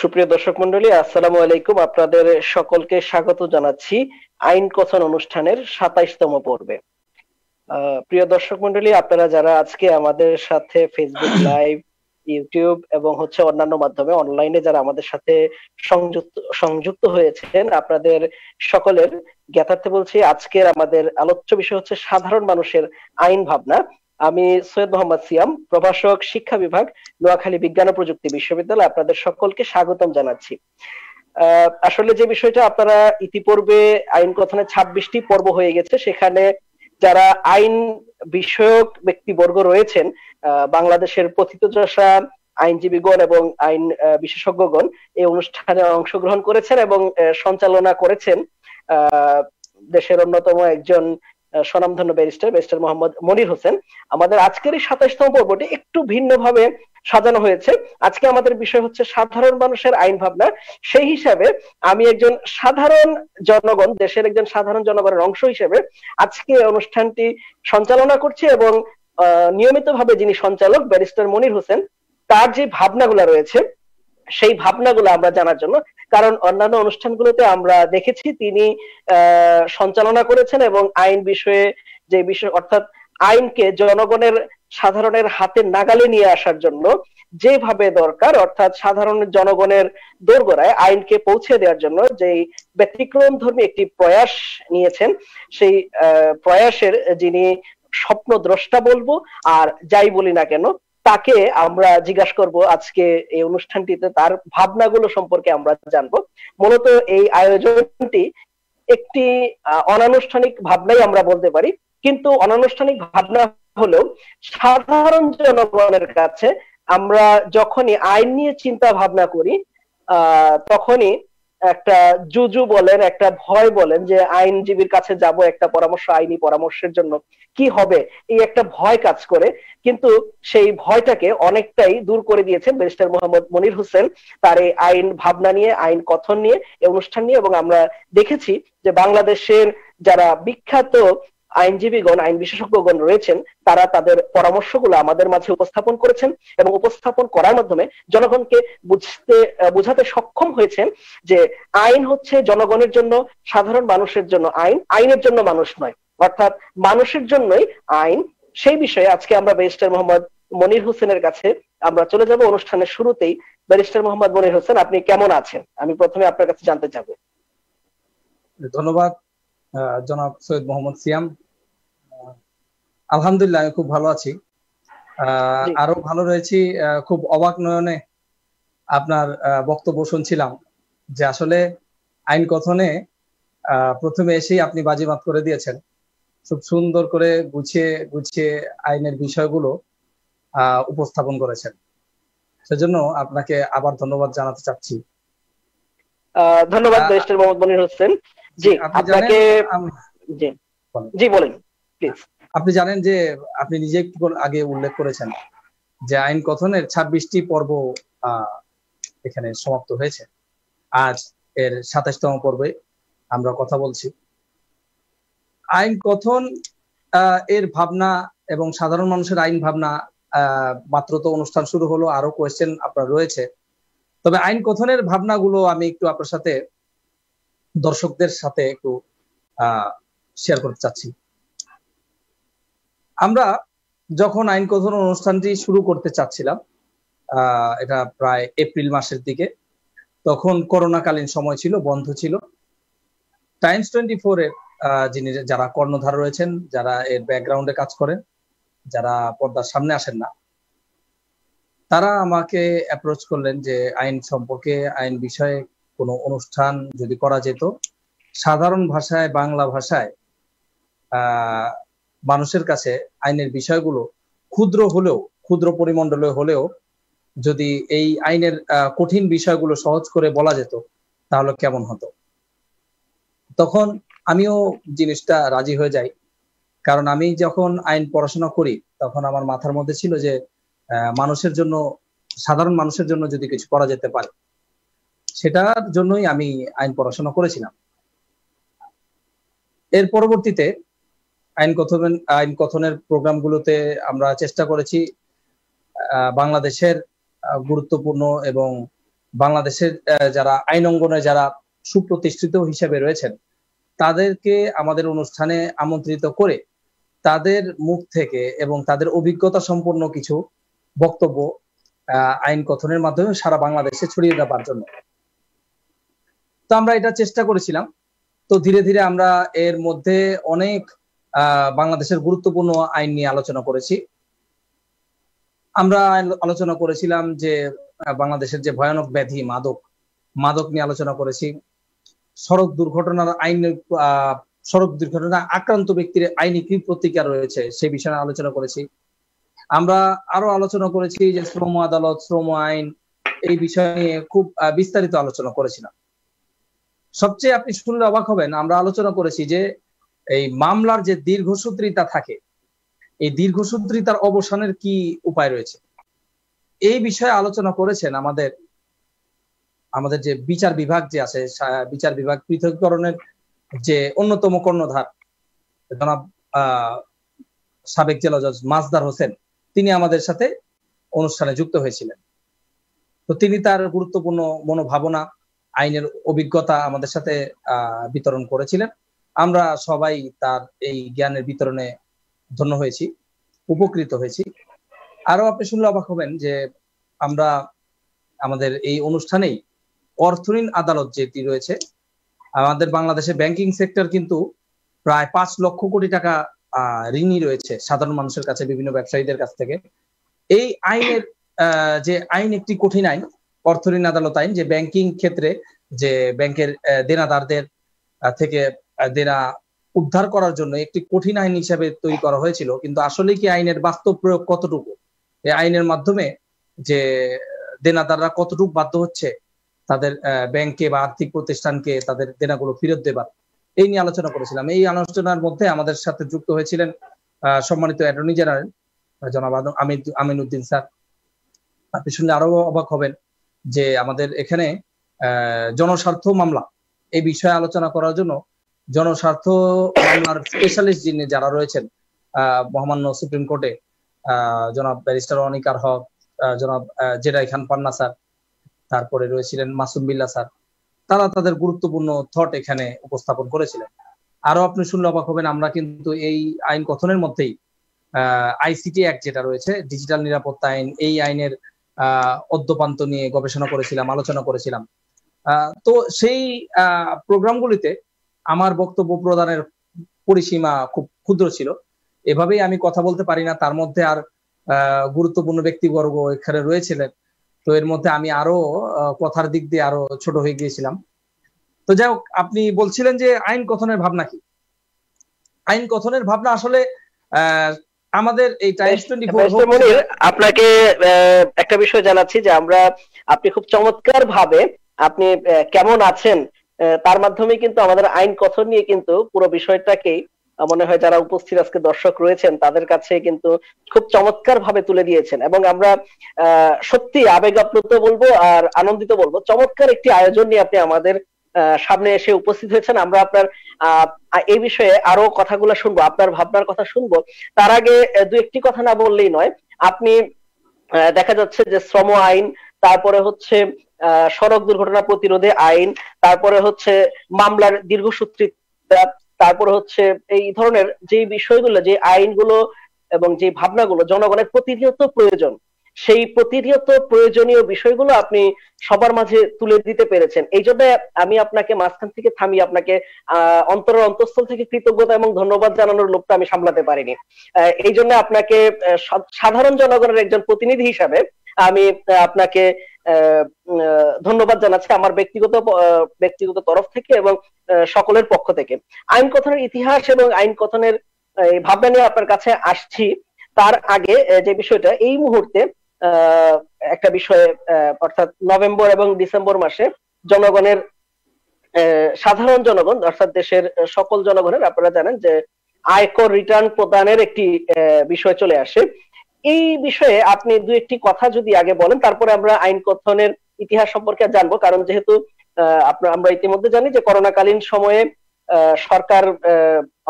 সুপ্রিয় দর্শক মন্ডলী, আসসালামু আলাইকুম। আপনাদের সকলকে স্বাগত জানাচ্ছি আইন কথন অনুষ্ঠানের ২৭তম পর্বে। প্রিয় দর্শক মন্ডলী, আপনারা যারা আজকে আমাদের সাথে ফেসবুক লাইভ, ইউটিউব এবং অন্যান্য মাধ্যমে অনলাইনে যারা আমাদের সাথে সংযুক্ত হয়েছেন, আপনাদের সকলের জ্ঞাতার্থে বলছি আজকের আমাদের আলোচ্য বিষয় হচ্ছে সাধারণ মানুষের আইন ভাবনা। আমি সৈয়দ মোহাম্মদ সিয়াম, প্রভাষক, শিক্ষা বিভাগ, নোয়াখালী বিজ্ঞান ও প্রযুক্তি বিশ্ববিদ্যালয়, আপনাদের সকলকে স্বাগতম জানাচ্ছি। আসলে যে বিষয়টা, আপনারা ইতিপূর্বে আইন কথনের ২৬টি পর্ব হয়ে গেছে, সেখানে যারা আইন বিষয়ক ব্যক্তিবর্গ রয়েছেন, বাংলাদেশের প্রথিতযশা আইনজীবীগণ এবং আইন বিশেষজ্ঞগণ এই অনুষ্ঠানে অংশগ্রহণ করেছেন এবং সঞ্চালনা করেছেন দেশের অন্যতম একজন স্বনামধন্য ব্যারিস্টার মোহাম্মদ মনির হোসেন। আমাদের আজকের এই ২৭তম পর্বটি একটু ভিন্নভাবে সাজানো হয়েছে। আজকে আমাদের বিষয় হচ্ছে সাধারণ মানুষের আইন ভাবনা। সেই হিসাবে আমি একজন সাধারণ জনগণ, দেশের একজন সাধারণ জনগণের অংশ হিসেবে আজকে অনুষ্ঠানটি সঞ্চালনা করছি এবং নিয়মিতভাবে যিনি সঞ্চালক ব্যারিস্টার মনির হোসেন, তার যে ভাবনাগুলো রয়েছে সেই ভাবনাগুলো আমরা জানার জন্য, কারণ অন্যান্য অনুষ্ঠানগুলোতে আমরা দেখেছি তিনি সঞ্চালনা করেছেন এবং আইন বিষয়ে যে বিষয়, অর্থাৎ আইনকে জনগণের সাধারণের হাতে নাগালে নিয়ে আসার জন্য যেভাবে দরকার, অর্থাৎ সাধারণ জনগণের দোরগোড়ায় আইনকে পৌঁছে দেওয়ার জন্য যে ব্যতিক্রমধর্মী একটি প্রয়াস নিয়েছেন, সেই প্রয়াসের যিনি স্বপ্নদ্রষ্টা বলবো আর যাই বলি না কেন, তাকে আমরা জিজ্ঞাসা করব আজকে এই অনুষ্ঠানটিতে, তার ভাবনাগুলো সম্পর্কে আমরা জানবো। মূলত এই আয়োজনটি একটি অনানুষ্ঠানিক ভাবনাই আমরা বলতে পারি, কিন্তু অনানুষ্ঠানিক ভাবনা হলেও সাধারণ জনগণের কাছে আমরা যখনই আইন নিয়ে চিন্তা ভাবনা করি, তখনই একটা জুজু বলেন, একটা ভয় বলেন যে আইনজীবীর কাছে যাব একটা পরামর্শ, আইনি পরামর্শের জন্য কি হবে, এই একটা ভয় কাজ করে। কিন্তু সেই ভয়টাকে অনেকটাই দূর করে দিয়েছেন ব্যারিস্টার মোহাম্মদ মনির হোসেন তার এই আইন ভাবনা নিয়ে, আইন কথন নিয়ে, এই অনুষ্ঠান নিয়ে। এবং আমরা দেখেছি যে বাংলাদেশের যারা বিখ্যাত আইনজীবীগণ, আইন বিশেষজ্ঞগণ রয়েছেন, তারা তাদের পরামর্শগুলো আমাদের মাঝে উপস্থাপন করেছেন এবং উপস্থাপন করার মাধ্যমে জনগণকে বুঝাতে সক্ষম হয়েছেন যে আইন হচ্ছে জনগণের জন্য, সাধারণ মানুষের জন্য আইন, আইনের জন্য মানুষ নয়, অর্থাৎ মানুষের জন্যই আইন। সেই বিষয়ে আজকে আমরা ব্যারিস্টার মোহাম্মদ মনির হোসেনের কাছে আমরা চলে যাব। অনুষ্ঠানের শুরুতেই ব্যারিস্টার মোহাম্মদ মনির হোসেন, আপনি কেমন আছেন? আমি প্রথমে আপনার কাছে জানতে চাবো। ধন্যবাদ জনাব সৈয়দ মোহাম্মদ সিয়াম। আলহামদুলিল্লাহ, আমি খুব ভালো আছি, আরো ভালো রয়েছি। খুব অবাক নয়নে আপনার বক্তব্য শুনছিলাম যে আসলে আইন কথনে প্রথমে এসেই আপনি বাজিমাত করে দিয়েছেন, খুব সুন্দর করে গুছিয়ে গুছিয়ে আইনের বিষয়গুলো উপস্থাপন করেছেন। সেজন্য আপনাকে আবার ধন্যবাদ জানাতে চাচ্ছি। ধন্যবাদ ব্যারিস্টার মোহাম্মদ মনির হোসেন। জি, আপনাকে জি বলেন প্লিজ। আপনি জানেন যে আপনি নিজে একটু আগে উল্লেখ করেছেন যে আইন কথনের ২৬টি পর্ব এখানে সমাপ্ত হয়েছে। আজ এর ২৭তম পর্বে আমরা কথা বলছি। আইন কথন এর ভাবনা এবং সাধারণ মানুষের আইন ভাবনা, মাত্র তো অনুষ্ঠান শুরু হলো, আরো কোয়েশ্চেন আপনার রয়েছে। তবে আইন কথনের ভাবনাগুলো আমি একটু আপনার সাথে, দর্শকদের সাথে একটু শেয়ার করতে চাচ্ছি। আমরা যখন আইন কথন অনুষ্ঠানটি শুরু করতে চাচ্ছিলাম, এটা প্রায় এপ্রিল মাসের দিকে, তখন করোনাকালীন সময় ছিল, বন্ধ ছিল। টাইমস 24 এর যারা কর্ণধার রয়েছেন, যারা এর ব্যাকগ্রাউন্ডে কাজ করেন, যারা পর্দার সামনে আসেন না, তারা আমাকে অ্যাপ্রোচ করলেন যে আইন সম্পর্কে, আইন বিষয়ে কোনো অনুষ্ঠান যদি করা যেত, সাধারণ ভাষায়, বাংলা ভাষায় মানুষের কাছে আইনের বিষয়গুলো ক্ষুদ্র পরিমণ্ডলে হলেও যদি এই আইনের কঠিন বিষয়গুলো সহজ করে বলা যেত, তাহলে কেমন হতো। তখন আমিও জিনিসটা রাজি হয়ে যাই, কারণ আমি যখন আইন পড়াশোনা করি তখন আমার মাথার মধ্যে ছিল যে মানুষের জন্য, সাধারণ মানুষের জন্য যদি কিছু করা যেতে পারে, সেটার জন্যই আমি আইন পড়াশোনা করেছিলাম। এর পরবর্তীতে আইন কথনের প্রোগ্রামগুলোতে আমরা চেষ্টা করেছি বাংলাদেশের গুরুত্বপূর্ণ এবং বাংলাদেশের যারা আইন অঙ্গনে যারা সুপ্রতিষ্ঠিত হিসেবে রয়েছেন তাদেরকে আমাদের অনুষ্ঠানে আমন্ত্রিত করে তাদের মুখ থেকে এবং তাদের অভিজ্ঞতা সম্পন্ন কিছু বক্তব্য আইন কথনের মাধ্যমে সারা বাংলাদেশে ছড়িয়ে দেওয়ার জন্য। তো আমরা এটা চেষ্টা করেছিলাম। তো ধীরে ধীরে আমরা এর মধ্যে অনেক বাংলাদেশের গুরুত্বপূর্ণ আইন নিয়ে আলোচনা করেছি। আমরা আলোচনা করেছিলাম যে বাংলাদেশের যে ভয়ানক ব্যাধি মাদক নিয়ে আলোচনা করেছি। সড়ক দুর্ঘটনার আক্রান্ত ব্যক্তির আইনি কি প্রতিকার রয়েছে সেই বিষয়ে আলোচনা করেছি। আমরা আরো আলোচনা করেছি যে শ্রম আদালত, শ্রম আইন, এই বিষয় নিয়ে খুব বিস্তারিত আলোচনা করেছিলাম। সবচেয়ে আপনি শুনলে অবাক হবেন, আমরা আলোচনা করেছি যে এই মামলার যে দীর্ঘসূত্রিতা থাকে, এই দীর্ঘসূত্রিতার অবসানের কি উপায় রয়েছে, এই বিষয়ে আলোচনা করেছেন আমাদের যে বিচার বিভাগ যে আছে, বিচার বিভাগ পৃথকীকরণের যে অন্যতম কর্ণধার জনাব সাবেক জেলা জজ মাজদার হোসেন, তিনি আমাদের সাথে অনুষ্ঠানে যুক্ত হয়েছিলেন। তো তিনি তার গুরুত্বপূর্ণ মনোভাবনা, আইনের অভিজ্ঞতা আমাদের সাথে বিতরণ করেছিলেন। আমরা সবাই তার এই জ্ঞানের বিতরণে ধন্য হয়েছি, উপকৃত হয়েছি। আরো আপনি শুনলে অবাক হবেন যে আমরা আমাদের এই অনুষ্ঠানেই অর্থঋণ আদালত যেটি রয়েছে, আমাদের বাংলাদেশে ব্যাংকিং সেক্টর কিন্তু প্রায় 5 লক্ষ কোটি টাকা ঋণই রয়েছে সাধারণ মানুষের কাছে, বিভিন্ন ব্যবসায়ীদের কাছ থেকে। এই আইনের যে আইন একটি কঠিন আইন, অর্থঋণ আদালত আইন, যে ব্যাংকিং ক্ষেত্রে যে ব্যাংকের দেনাদারদের থেকে দেনা উদ্ধার করার জন্য একটি কঠিন আইন হিসাবে তৈরি করা হয়েছিল। কিন্তু আসলে কি আইনের বাস্তব প্রয়োগ কতটুকু, এই আইনের মাধ্যমে যে দেনাদাররা কতটুকু বাধ্য হচ্ছে তাদের ব্যাংকে বা আর্থিক প্রতিষ্ঠানকে তাদের দেনাগুলো ফেরত দেবার, এই নিয়ে আলোচনা করেছিলাম। এই আলোচনার মধ্যে আমাদের সাথে যুক্ত হয়েছিলেন সম্মানিত অ্যাটর্নি জেনারেল জনাব আমিনউদ্দিন স্যার। আপনি শুনলে আরো অবাক হবেন যে আমাদের এখানে জনস্বার্থ মামলা এই বিষয়ে আলোচনা করার জন্য জনস্বার্থ মামলার স্পেশালিস্ট যিনি যারা রয়েছেন মহামান্য সুপ্রিম কোর্টে, জনাব ব্যারিস্টার অনিকার হক, জনাব জেরাই খান পান্না স্যার, তারপরে রয়েছিলেন মাসুম বিল্লাহ স্যার, তারা তাদের গুরুত্বপূর্ণ থট এখানে উপস্থাপন করেছিলেন। আরো আপনি শুনলে অবাক হবেন, আমরা কিন্তু এই আইন কথনের মধ্যেই আইসিটি অ্যাক্ট যেটা রয়েছে, ডিজিটাল নিরাপত্তা আইন, এই আইনের অদ্যপান্ত নিয়ে গবেষণা করেছিলাম, আলোচনা করেছিলাম। তো সেই প্রোগ্রামগুলিতে আমার বক্তব্য প্রদানের পরিসীমা খুব ক্ষুদ্র ছিল, এভাবেই আমি কথা বলতে পারি না। তার মধ্যে আর গুরুত্বপূর্ণ ব্যক্তিবর্গ এখানে রয়েছিলেন, তো এর মধ্যে আমি আরো কথার দিক দিয়ে আরো ছোট হয়ে গিয়েছিলাম। তো যাই হোক, আপনি বলছিলেন যে আইন কথনের ভাবনা কি। আইন কথনের ভাবনা আসলে আমাদের এই টাইমস 24 আপনাকে একটা বিষয় জানাচ্ছি যে আপনি খুব চমৎকার ভাবে আপনি কেমন আছেন তার মাধ্যমে কিন্তু আমাদের আইন কথন নিয়ে কিন্তু পুরো বিষয়টাকেই মনে হয় যারা উপস্থিত আজকে দর্শক রয়েছেন তাদের কাছে কিন্তু খুব চমৎকার ভাবে তুলে দিয়েছেন, এবং আমরা সত্যি আবেগ আপ্লুত বলবো আর আনন্দিত বলবো। চমৎকার একটি আয়োজন নিয়ে আপনি আমাদের সামনে এসে উপস্থিত হয়েছেন। আমরা আপনার এই বিষয়ে আরো কথাগুলো শুনবো, আপনার ভাবনার কথা শুনবো। তার আগে দু একটি কথা না বললেই নয়। আপনি দেখা যাচ্ছে যে শ্রম আইন, তারপরে হচ্ছে সড়ক দুর্ঘটনা প্রতিরোধে আইন, তারপরে হচ্ছে মামলার দীর্ঘসূত্রিতা, তারপরে হচ্ছে এই ধরনের যে বিষয়গুলো, যে আইনগুলো এবং যে ভাবনাগুলো জনগণের প্রতিনিয়ত প্রয়োজন, সেই প্রতিনিয়ত প্রয়োজনীয় বিষয়গুলো আপনি সবার মাঝে তুলে দিতে পেরেছেন। এই জন্য আমি আপনাকে মাঝখান থেকে থামিয়ে আপনাকে অন্তরের অন্তঃস্থল থেকে কৃতজ্ঞতা এবং ধন্যবাদ জানানোর লোকটা আমি সামলাতে পারিনি। এই জন্য আপনাকে সাধারণ জনগণের একজন প্রতিনিধি হিসাবে আমি আপনাকে ধন্যবাদ জানাচ্ছি আমার ব্যক্তিগত তরফ থেকে এবং সকলের পক্ষ থেকে। আইন কথনের ইতিহাস এবং আইন কথনের ভাবনা নিয়ে আপনার কাছে আসছি। তার আগে যে বিষয়টা এই মুহূর্তে একটা বিষয়ে, অর্থাৎ নভেম্বর এবং ডিসেম্বর মাসে জনগণের, সাধারণ জনগণ অর্থাৎ দেশের সকল জনগণের, আপনারা জানেন যে আয়কর রিটার্ন প্রদানের একটি বিষয় চলে আসে। এই বিষয়ে আপনি দু একটি কথা যদি আগে বলেন, তারপরে আমরা আইন কথনের ইতিহাস সম্পর্কে জানবো। কারণ যেহেতু আমরা ইতিমধ্যে জানি যে করোনাকালীন সময়ে সরকার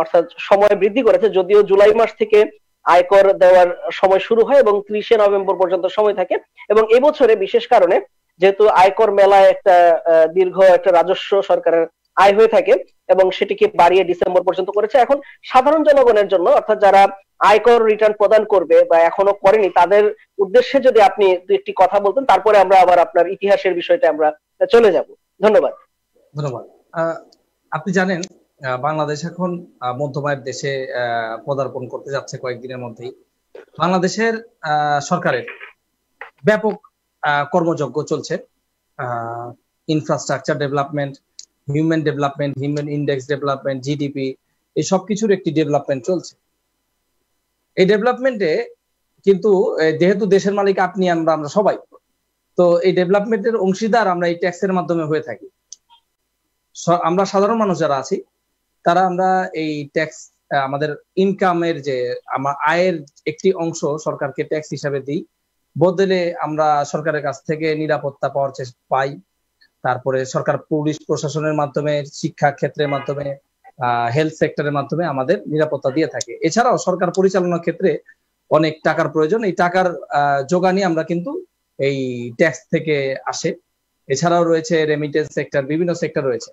অর্থাৎ সময় বৃদ্ধি করেছে, যদিও জুলাই মাস থেকে আয়কর দেওয়ার সময় শুরু হয় এবং 30শে নভেম্বর পর্যন্ত সময় থাকে। এবং এবছরে বিশেষ কারণে যেহেতু আয়কর মেলায় একটা দীর্ঘ একটা রাজস্ব সরকারের আয় হয়ে থাকে এবং সেটিকে বাড়িয়ে ডিসেম্বর পর্যন্ত করেছে। এখন সাধারণ জনগণের জন্য, অর্থাৎ যারা আয়কর রিটার্ন প্রদান করবে বা এখনো করেনি, তাদের উদ্দেশ্যে যদি আপনি দু একটি কথা বলতেন, তারপরে আমরা আবার আপনার ইতিহাসের বিষয়টা আমরা চলে যাব। ধন্যবাদ। ধন্যবাদ। আপনি জানেন বাংলাদেশ এখন মধ্যম আয়ের দেশে পদার্পণ করতে যাচ্ছে কয়েকদিনের মধ্যেই। বাংলাদেশের সরকারের ব্যাপক কর্মযজ্ঞ চলছে। Infrastructure development, human development, human index development, GDP, এই সব কিছুর একটি ডেভেলপমেন্ট চলছে। এই ডেভেলপমেন্টে কিন্তু যেহেতু দেশের মালিক আপনি আমরা সবাই, তো এই ডেভেলপমেন্টের অংশীদার আমরা এই ট্যাক্সের মাধ্যমে হয়ে থাকি। আমরা সাধারণ মানুষ যারা আছি তারা আমরা এই ট্যাক্স আমাদের ইনকামের যে আমার আয়ের একটি অংশ সরকারকে ট্যাক্স হিসাবে দিই, বদলে আমরা সরকারের কাছ থেকে নিরাপত্তা পাই। তারপরে সরকার পুলিশ প্রশাসনের মাধ্যমে, শিক্ষা ক্ষেত্রের মাধ্যমে, হেলথ সেক্টরের মাধ্যমে আমাদের নিরাপত্তা দিয়ে থাকে। এছাড়াও সরকার পরিচালনার ক্ষেত্রে অনেক টাকার প্রয়োজন। এই টাকার যোগানই আমরা কিন্তু এই ট্যাক্স থেকে আসে। এছাড়াও রয়েছে রেমিটেন্স সেক্টর, বিভিন্ন সেক্টর রয়েছে।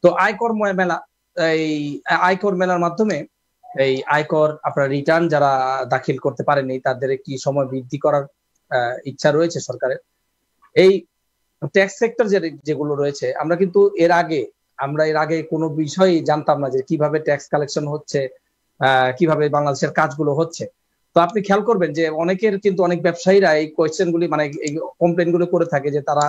তো আয়কর মেলা, এই আয়কর মেলার মাধ্যমে এই আয়কর আপনার রিটার্ন যারা দাখিল করতে পারেনি তাদের একটি সময় বৃদ্ধি করার ইচ্ছা রয়েছে সরকারের। এই ট্যাক্স সেক্টর যেগুলো রয়েছে, আমরা কিন্তু এর আগে কোনো বিষয়ই জানতাম না যে কিভাবে ট্যাক্স কালেকশন হচ্ছে, কিভাবে বাংলাদেশের কাজগুলো হচ্ছে। তো আপনি খেয়াল করবেন যে অনেকের কিন্তু অনেক ব্যবসায়ীরা এই কোয়েশ্চেন গুলি মানে এই কমপ্লেন গুলো করে থাকে যে তারা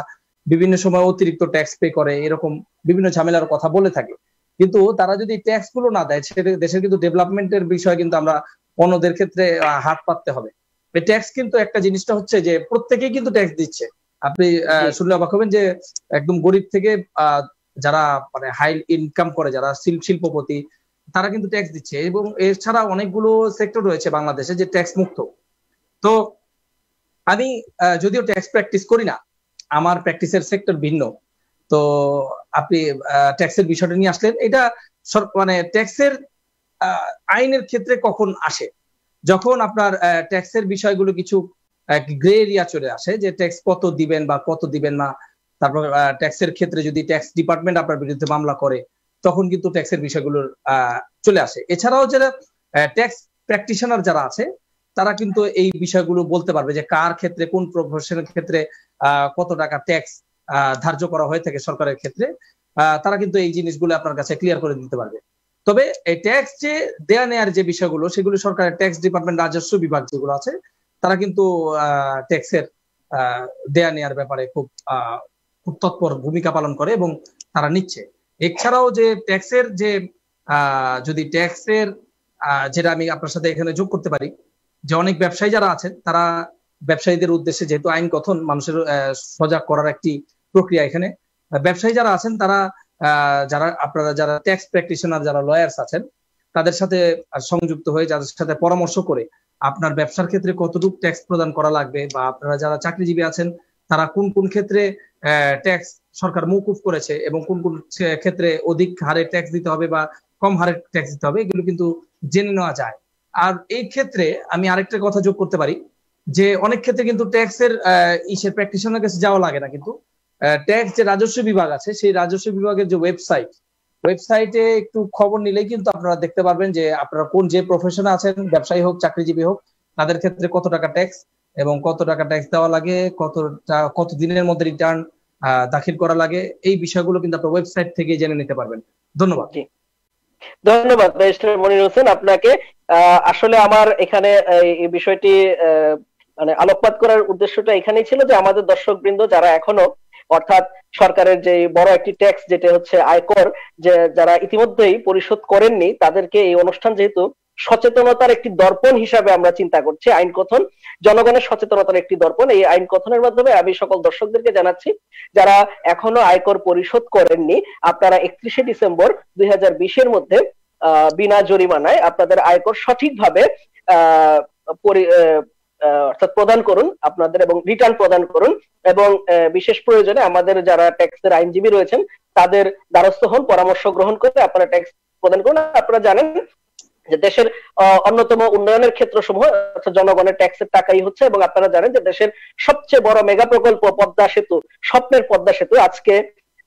বিভিন্ন সময় অতিরিক্ত ট্যাক্স পে করে, এরকম বিভিন্ন ঝামেলার কথা বলে থাকে। কিন্তু তারা যদি ট্যাক্স গুলো না দেয়, দেশের কিন্তু ডেভেলপমেন্টের বিষয়ে কিন্তু আমরা অন্যদের ক্ষেত্রে হাত পাততে হবে। ট্যাক্স কিন্তু একটা জিনিসটা হচ্ছে যে প্রত্যেকেই কিন্তু ট্যাক্স দিচ্ছে। আপনি শুনলে অবাক হবেন যে একদম গরিব থেকে যারা মানে হাই ইনকাম করে, যারা শিল্পপতি, তারা কিন্তু ট্যাক্স দিচ্ছে। এবং এছাড়া অনেকগুলো সেক্টর রয়েছে বাংলাদেশে যে ট্যাক্স মুক্ত। তো আমি যদিও ট্যাক্স প্র্যাকটিস করি না, আমার প্র্যাকটিসের সেক্টর ভিন্ন। তো আপনি ট্যাক্সের বিষয়টা নিয়ে আসলেন, এটা মানে ট্যাক্সের আইনের ক্ষেত্রে কখন আসে, যখন আপনার ট্যাক্সের বিষয়গুলো কিছু গ্রে এরিয়া চলে আসে, যে ট্যাক্স কত দিবেন বা কত দিবেন না। তারপর ট্যাক্সের ক্ষেত্রে যদি ট্যাক্স ডিপার্টমেন্ট আপনার বিরুদ্ধে মামলা করে, তখন কিন্তু ট্যাক্সের বিষয়গুলো চলে আসে। এছাড়াও যারা ট্যাক্স প্র্যাকটিশনার যারা আছে, তারা কিন্তু এই বিষয়গুলো বলতে পারবে যে কার ক্ষেত্রে, কোন প্রফেশনের ক্ষেত্রে কত টাকা ট্যাক্স ধার্য করা হয়ে থাকে সরকারের ক্ষেত্রে। তারা কিন্তু এই জিনিসগুলো আপনার কাছে ক্লিয়ার করে দিতে পারবে। তবে এই ট্যাক্স যে দেয়া নেয়ার যে বিষয়গুলো, সেগুলো সরকারের ট্যাক্স ডিপার্টমেন্ট, রাজস্ব বিভাগ যেগুলো আছে, তারা কিন্তু ট্যাক্সের দেয়া নেয়ার ব্যাপারে খুব তৎপর ভূমিকা পালন করে এবং তারা নিচ্ছে। এছাড়াও যে ট্যাক্সের যে যদি ট্যাক্সের যেটা আমি আপনার সাথে এখানে যোগ করতে পারি, যে অনেক ব্যবসায়ী যারা আছেন, তারা ব্যবসায়ীদের উদ্দেশ্যে, যেহেতু আইন কথন মানুষের সজাগ করার একটি প্রক্রিয়া, এখানে ব্যবসায়ী যারা আছেন তারা যারা ট্যাক্স প্র্যাকটিশনার, যারা লয়ার্স আছেন, তাদের সাথে সংযুক্ত হয়ে, যাদের সাথে পরামর্শ করে আপনার ব্যবসার ক্ষেত্রে কতটুকু ট্যাক্স প্রদান করা লাগবে, বা আপনারা যারা চাকরিজীবী আছেন তারা কোন কোন ক্ষেত্রে ট্যাক্স সরকার মওকুফ করেছে এবং কোন কোন ক্ষেত্রে অধিক হারে ট্যাক্স দিতে হবে বা কম হারে ট্যাক্স দিতে হবে, এগুলো কিন্তু জেনে নেওয়া যায়। আর এই ক্ষেত্রে আমি আরেকটা কথা যোগ করতে পারি, যে অনেক ক্ষেত্রে কিন্তু ট্যাক্সের প্র্যাকটিশনার কাছে যাওয়া লাগে না, কিন্তু ট্যাক্স যে রাজস্ব বিভাগ আছে, সেই রাজস্ব বিভাগের যে ওয়েবসাইটে একটু খবর নিলেই কিন্তু আপনারা দেখতে পারবেন যে আপনারা কোন যে প্রফেশনে আছেন, ব্যবসায়ী হোক চাকরিজীবী হোক, তাদের ক্ষেত্রে কত টাকা ট্যাক্স এবং কত টাকা ট্যাক্স দেওয়া লাগে, কত দিনের মধ্যে রিটার্ন দাখিল করা লাগে, এই বিষয়গুলো কিন্তু আপনার ওয়েবসাইট থেকে জেনে নিতে পারবেন। ধন্যবাদ। ধন্যবাদ ব্যারিস্টার মনির হোসেন আপনাকে। আসলে আমার এখানে এই বিষয়টি মানে আলোকপাত করার উদ্দেশ্যটা এখানেই ছিল যে আমাদের দর্শক বৃন্দ যারা এখনো, অর্থাৎ সরকারের যে বড় একটি ট্যাক্স যেটা হচ্ছে আয়কর, যে যারা ইতিমধ্যেই পরিশোধ করেননি, তাদেরকে এই অনুষ্ঠান যেহেতু সচেতনতার একটি দর্পণ হিসাবে আমরা চিন্তা করছি, আইন কথন জনগণের সচেতনতার একটি দর্পণ, এই আইন কথনের মাধ্যমে আমি সকল দর্শকদেরকে জানাচ্ছি, যারা এখনো আয়কর পরিশোধ করেননি, আপনারা 31শে ডিসেম্বর 2020-এর মধ্যে বিনা জরিমানায় আপনাদের আয়কর সঠিকভাবে অর্থাৎ প্রদান করুন আপনাদের, এবং রিটার্ন প্রদান করুন, এবং বিশেষ প্রয়োজনে আমাদের যারা ট্যাক্সের আইনজীবী রয়েছেন তাদের দ্বারস্থ হন, পরামর্শ গ্রহণ করে আপনারা ট্যাক্স প্রদান করুন। আপনারা জানেন যে দেশের অন্যতম উন্নয়নের ক্ষেত্রসমূহ অর্থাৎ জনগণের ট্যাক্সের টাকাই হচ্ছে, এবং আপনারা জানেন যে দেশের সবচেয়ে বড় মেগা প্রকল্প পদ্মা সেতু, স্বপ্নের পদ্মা সেতু, আজকে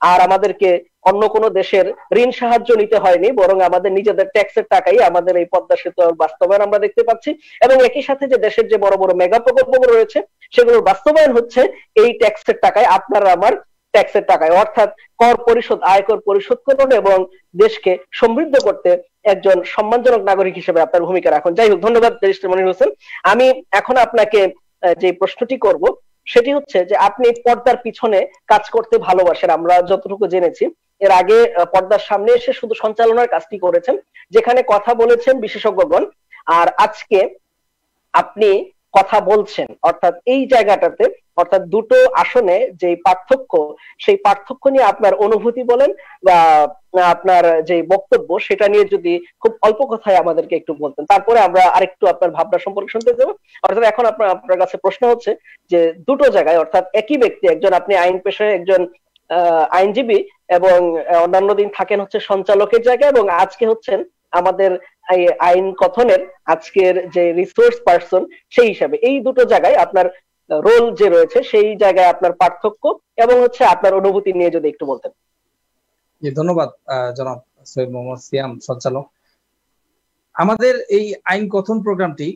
আর আমাদেরকে অন্য কোনো দেশের ঋণ সাহায্য নিতে হয়নি, বরং আমাদের নিজেদের ট্যাক্সের টাকাই আমাদের এই পদ্মা সেতু বাস্তবায়ন আমরা দেখতে পাচ্ছি। এবং একই সাথে যে দেশের যে বড় বড় মেগা প্রকল্পগুলো রয়েছে সেগুলোর বাস্তবায়ন হচ্ছে এই ট্যাক্সের টাকায়, আপনার আমার ট্যাক্সের টাকায়। অর্থাৎ কর পরিশোধ, আয়কর পরিশোধ করুন এবং দেশকে সমৃদ্ধ করতে একজন সম্মানজনক নাগরিক হিসেবে আপনার ভূমিকা রাখুন। যাই হোক, ধন্যবাদ ব্যারিস্টার মনির হোসেন। আমি এখন আপনাকে যে প্রশ্নটি করব সেটি হচ্ছে যে আপনি পর্দার পিছনে কাজ করতে ভালোবাসেন, আমরা যতটুকু জেনেছি। এর আগে পর্দার সামনে এসে শুধু সঞ্চালনার কাজটি করেছেন, যেখানে কথা বলেছেন বিশেষজ্ঞগণ, আর আজকে আপনি কথা বলছেন। অর্থাৎ এই জায়গাটাতে, অর্থাৎ দুটো আসনে যে পার্থক্য, সেই পার্থক্য নিয়ে আপনার অনুভূতি বলেন বা আপনার যে বক্তব্য সেটা নিয়ে যদি খুব অল্প কথায় আমাদেরকে একটু বলতেন, তারপরে আমরা আরেকটু আপনার ভাবনা সম্পর্কে শুনতে যাব। অর্থাৎ এখন আপনার কাছে প্রশ্ন হচ্ছে যে দুটো জায়গায়, অর্থাৎ একই ব্যক্তি, একজন আপনি আইন পেশায় একজন আইনজীবী এবং অন্যান্য দিন থাকেন হচ্ছে সঞ্চালকের জায়গায়, এবং আজকে হচ্ছেন আমাদের আইন কথনের আজকের যে রিসোর্স পার্সন সেই হিসাবে। এই দুটো জায়গায় আপনার রোল যে রয়েছে সেই জায়গায় আপনার পার্থক্য এবং হচ্ছে আপনার অনুভূতি নিয়ে যদি একটু বলতেন। ধন্যবাদ জনাব সৈয়দ মোহাম্মদ সিয়াম সঞ্চালক। আমাদের এই আইন কথন প্রোগ্রামটি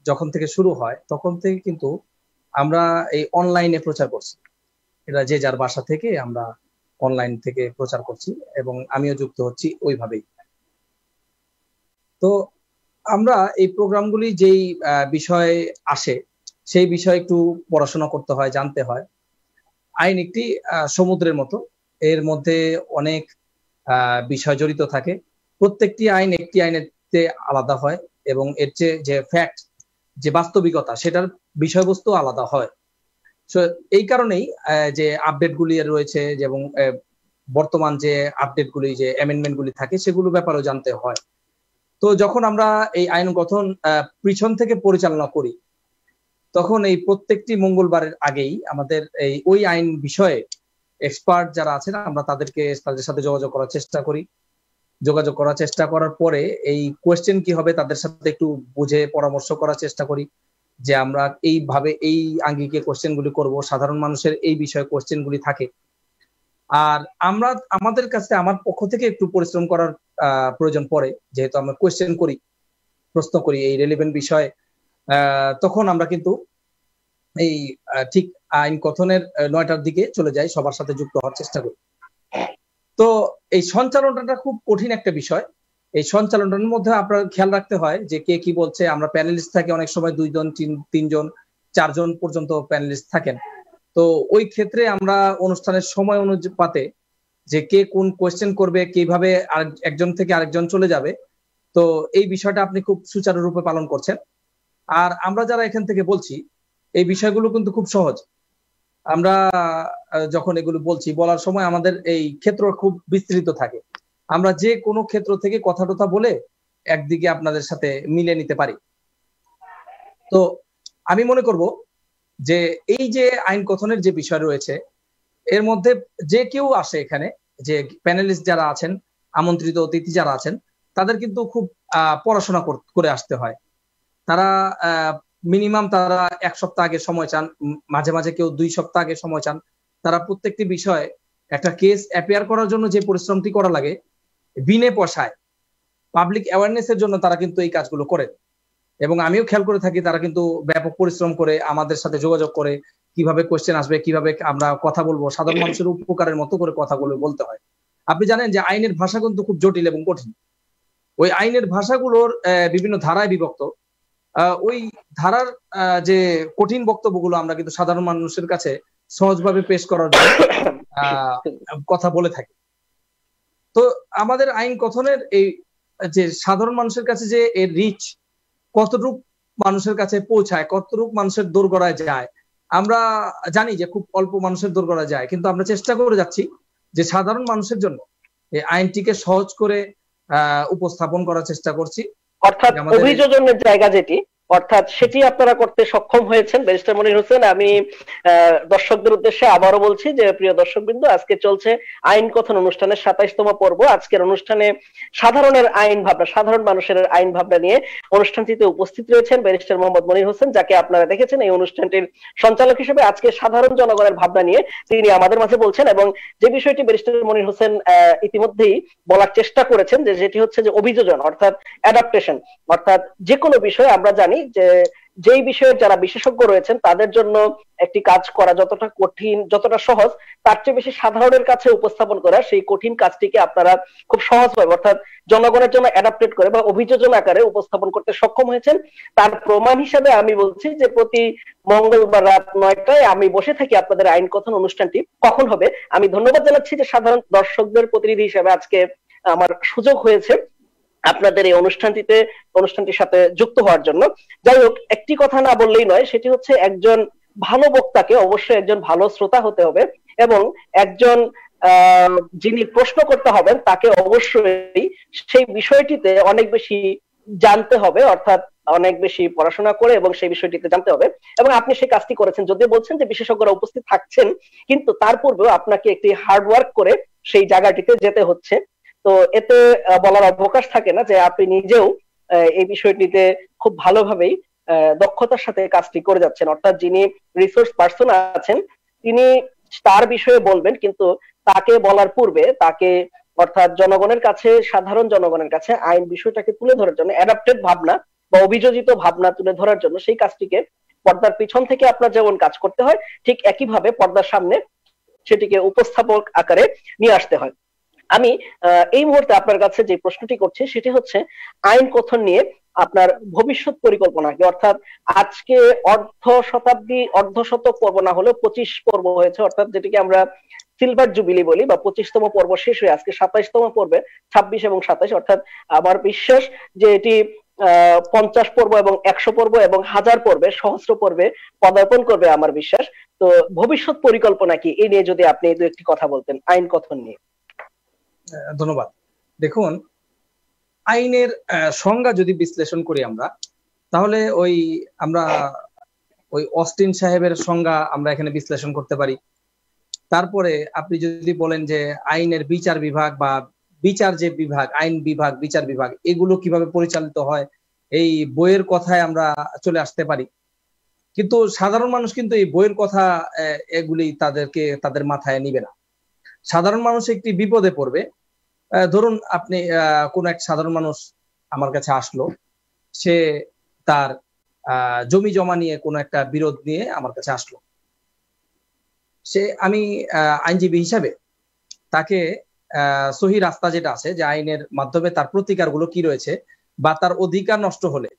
যখন থেকে শুরু হয় তখন থেকে কিন্তু আমরা এই অনলাইনে প্রচার করছি। এটা যে যার বাসা থেকে আমরা অনলাইন থেকে প্রচার করছি এবং আমিও যুক্ত হচ্ছি ওইভাবেই। তো আমরা এই প্রোগ্রামগুলি যেই বিষয়ে আসে সেই বিষয়ে একটু পড়াশোনা করতে হয়, জানতে হয়। আইন একটি সমুদ্রের মতো, এর মধ্যে অনেক বিষয় জড়িত থাকে। প্রত্যেকটি আইন একটি আইনের আলাদা হয় এবং এর যে ফ্যাক্ট, যে বাস্তবিকতা, সেটার বিষয়বস্তু আলাদা হয়। এই কারণেই যে আপডেটগুলি রয়েছে এবং বর্তমান যে আপডেটগুলি, যে অ্যামেন্ডমেন্টগুলি থাকে, সেগুলো ব্যাপারেও জানতে হয়। তো যখন আমরা এই আইন গঠন পিছন থেকে পরিচালনা করি, তখন এই প্রত্যেকটি মঙ্গলবারের আগেই আমাদের ওই আইন বিষয়ে এক্সপার্ট যারা আছেন আমরা তাদের সাথে যোগাযোগ করার চেষ্টা করি। যোগাযোগ করার চেষ্টা করার পরে এই কোয়েশ্চেন কি হবে তাদের সাথে একটু বুঝে পরামর্শ করার চেষ্টা করি যে আমরা এইভাবে এই আঙ্গিকে কোয়েশ্চেনগুলি করব, সাধারণ মানুষের এই বিষয়ে কোয়েশ্চেনগুলি থাকে। আর আমরা আমাদের কাছে, আমার পক্ষ থেকে একটু পরিশ্রম করার প্রয়োজন পড়ে, যেহেতু আমরা কোয়েশ্চেন করি, প্রশ্ন করি এই রেলিভেন্ট বিষয়ে। তখন আমরা কিন্তু এই ঠিক আইন কথনের 9টার দিকে চলে যাই, সবার সাথে যুক্ত হওয়ার চেষ্টা করি। তো এই সঞ্চালনটা খুব কঠিন একটা বিষয়। এই সঞ্চালনের মধ্যে আপনার খেয়াল রাখতে হয় যে কে কি বলছে। আমরা প্যানেলিস্ট থাকি, অনেক সময় 2 জন 3 জন 4 জন পর্যন্ত প্যানেলিস্ট থাকেন। তো ওই ক্ষেত্রে আমরা অনুষ্ঠানের সময় অনুপাতে যে কে কোন কোয়েশ্চেন করবে, কিভাবে একজন থেকে আরেকজন চলে যাবে, তো এই বিষয়টা আপনি খুব সুচারুরূপে পালন করছেন। আর আমরা যারা এখান থেকে বলছি, এই বিষয়গুলো কিন্তু খুব সহজ। আমরা যখন এগুলো বলছি, বলার সময় আমাদের এই ক্ষেত্র খুব বিস্তৃত থাকে। আমরা যে কোনো ক্ষেত্র থেকে কথা টথা বলে একদিকে আপনাদের সাথে মিলে নিতে পারি। তো আমি মনে করব যে এই যে আইন কথনের যে বিষয় রয়েছে, এর মধ্যে যে কেউ আসে এখানে, যে প্যানেলিস্ট যারা আছেন, আমন্ত্রিত অতিথি যারা আছেন, তাদের কিন্তু খুব পড়াশোনা করে আসতে হয়। তারা মিনিমাম তারা 1 সপ্তাহ আগে সময় চান, মাঝে মাঝে কেউ 2 সপ্তাহ আগে সময় চান। তারা প্রত্যেকটি বিষয়ে একটা কেস অ্যাপিয়ার করার জন্য যে পরিশ্রমটি করা লাগে বিনে পয়সায়, পাবলিক অ্যাওয়ারনেস এর জন্য তারা কিন্তু এই কাজগুলো করেন। এবং আমিও খেয়াল করে থাকি তারা কিন্তু ব্যাপক পরিশ্রম করে আমাদের সাথে যোগাযোগ করে কিভাবে কোয়েশ্চেন আসবে, কিভাবে আমরা কথা বলবো, সাধারণ মানুষের উপকারের মতো করে কথাগুলো বলতে হয়। আপনি জানেন যে আইনের ভাষা কিন্তু খুব জটিল এবং কঠিন। ওই আইনের ভাষাগুলোর বিভিন্ন ধারায় বিভক্ত। ওই ধারার যে কঠিন বক্তব্যগুলো আমরা কিন্তু সাধারণ মানুষের কাছে সহজভাবে পেশ করার জন্য কথা বলে থাকি। তো আমাদের আইন কথনের এই যে সাধারণ মানুষের কাছে যে এর রিচ কতটুক মানুষের কাছে পৌঁছায়, কতটুক মানুষের দোরগোড়ায় যায়, আমরা জানি যে খুব অল্প মানুষের দোরগোড়ায় যায়, কিন্তু আমরা চেষ্টা করে যাচ্ছি যে সাধারণ মানুষের জন্য এই আইনটিকে সহজ করে উপস্থাপন করার চেষ্টা করছি। অর্থাৎ অভিযোজনের জায়গা যেটি, অর্থাৎ সেটি আপনারা করতে সক্ষম হয়েছেন ব্যারিস্টার মনির হোসেন। আমি দর্শকদের উদ্দেশ্যে আবারও বলছি যে প্রিয় দর্শকবৃন্দ, আজকে চলছে আইন কথন অনুষ্ঠানের 27তম পর্ব। আজকের অনুষ্ঠানে সাধারণের আইন ভাবনা, সাধারণ মানুষের আইন ভাবনা নিয়ে অনুষ্ঠানটিতে উপস্থিত রয়েছেন ব্যারিস্টার মোহাম্মদ মনির হোসেন, যাকে আপনারা দেখেছেন এই অনুষ্ঠানটির সঞ্চালক হিসেবে। আজকে সাধারণ জনগণের ভাবনা নিয়ে তিনি আমাদের মাঝে বলছেন, এবং যে বিষয়টি ব্যারিস্টার মনির হোসেন ইতিমধ্যেই বলার চেষ্টা করেছেন, যে যেটি হচ্ছে যে অভিযোজন অর্থাৎ অ্যাডাপ্টেশন। অর্থাৎ যে কোনো বিষয়ে আমরা জানি যে যেই বিষয়ে যারা বিশেষজ্ঞ রয়েছেন তাদের জন্য একটি কাজ করা যতটা কঠিন, যতটা সহজ, তার চেয়ে বেশি সাধারণের কাছে উপস্থাপন করা সেই কঠিন কাজটিকে আপনারা খুব সহজভাবে অর্থাৎ জনগণের জন্য অ্যাডাপ্টেড করে বা অভিযোজন আকারে উপস্থাপন করতে সক্ষম হয়েছেন। তার প্রমাণ হিসাবে আমি বলছি যে প্রতি মঙ্গলবার রাত 9টায় আমি বসে থাকি আপনাদের আইন কথন অনুষ্ঠানটি কখন হবে। আমি ধন্যবাদ জানাচ্ছি যে সাধারণ দর্শকদের প্রতিনিধি হিসেবে আজকে আমার সুযোগ হয়েছে আপনাদের এই অনুষ্ঠানটির সাথে যুক্ত হওয়ার জন্য। যাই হোক, একটি কথা না বললেই নয়, সেটি হচ্ছে একজন ভালো বক্তাকে অবশ্যই একজন ভালো শ্রোতা হতে হবে, এবং একজন যিনি প্রশ্ন করতে হবেন তাকে অবশ্যই সেই বিষয়টিতে অনেক বেশি জানতে হবে, অর্থাৎ অনেক বেশি পড়াশোনা করে এবং সেই বিষয়টিতে জানতে হবে। এবং আপনি সেই কাজটি করেছেন, যদিও বলছেন যে বিশেষজ্ঞরা উপস্থিত থাকছেন, কিন্তু তার পূর্বেও আপনাকে একটি হার্ড ওয়ার্ক করে সেই জায়গাটিতে যেতে হচ্ছে। তো এতে বলার অবকাশ থাকে না যে আপনি নিজেও এই বিষয়টিতে খুব ভালোভাবেই দক্ষতার সাথে কাজটি করে যাচ্ছেন। অর্থাৎ যিনি রিসোর্স পার্সন আছেন তিনি তার বিষয়ে বলবেন, কিন্তু তাকে বলার পূর্বে তাকে অর্থাৎ জনগণের কাছে, সাধারণ জনগণের কাছে আইন বিষয়টাকে তুলে ধরার জন্য, অ্যাডাপ্টেড ভাবনা বা অভিযোজিত ভাবনা তুলে ধরার জন্য সেই কাজটিকে পর্দার পিছন থেকে আপনার যেমন কাজ করতে হয়, ঠিক একইভাবে পর্দার সামনে সেটিকে উপস্থাপক আকারে নিয়ে আসতে হয়। আমি এই মুহূর্তে আপনার কাছে যে প্রশ্নটি করছি সেটি হচ্ছে আইন কথন নিয়ে আপনার ভবিষ্যৎ পরিকল্পনা কি। অর্থাৎ আজকে অর্ধ শতক পর্ব না হলেও 25 পর্ব হয়েছে, অর্থাৎ যেটিকে আমরা সিলভার জুবিলি বলি, বা 25তম পর্ব শেষ হয়ে আজকে 27তম পর্বে 26 এবং 27, অর্থাৎ আমার বিশ্বাস যে এটি 50 পর্ব এবং 100 পর্ব এবং 1000 পর্বে, সহস্র পর্বে পদার্পণ করবে আমার বিশ্বাস। তো ভবিষ্যৎ পরিকল্পনা কি, এই নিয়ে যদি আপনি দু একটি কথা বলতেন আইন কথন নিয়ে। ধন্যবাদ। দেখুন, আইনের সংজ্ঞা যদি বিশ্লেষণ করি আমরা, তাহলে আমরা অস্টিন সাহেবের সংজ্ঞা আমরা এখানে বিশ্লেষণ করতে পারি। তারপরে আপনি যদি বলেন যে আইনের বিচার বিভাগ বা বিচার যে বিভাগ, আইন বিভাগ, বিচার বিভাগ, এগুলো কিভাবে পরিচালিত হয়, এই বইয়ের কথায় আমরা চলে আসতে পারি। কিন্তু সাধারণ মানুষ কিন্তু এই বইয়ের কথা এগুলি তাদের মাথায় নিবে না। সাধারণ মানুষ একটি বিপদে পড়বে। ধরুন আপনি কোন এক সাধারণ মানুষ আমার কাছে আসলো, সে তার জমি জমা নিয়ে কোনো একটা বিরোধ নিয়ে আমার কাছে আসলো। আমি আইনজীবী হিসাবে তাকে সহি রাস্তা যেটা আছে, যে আইনের মাধ্যমে তার প্রতিকার গুলো কি রয়েছে, বা তার অধিকার নষ্ট হলে,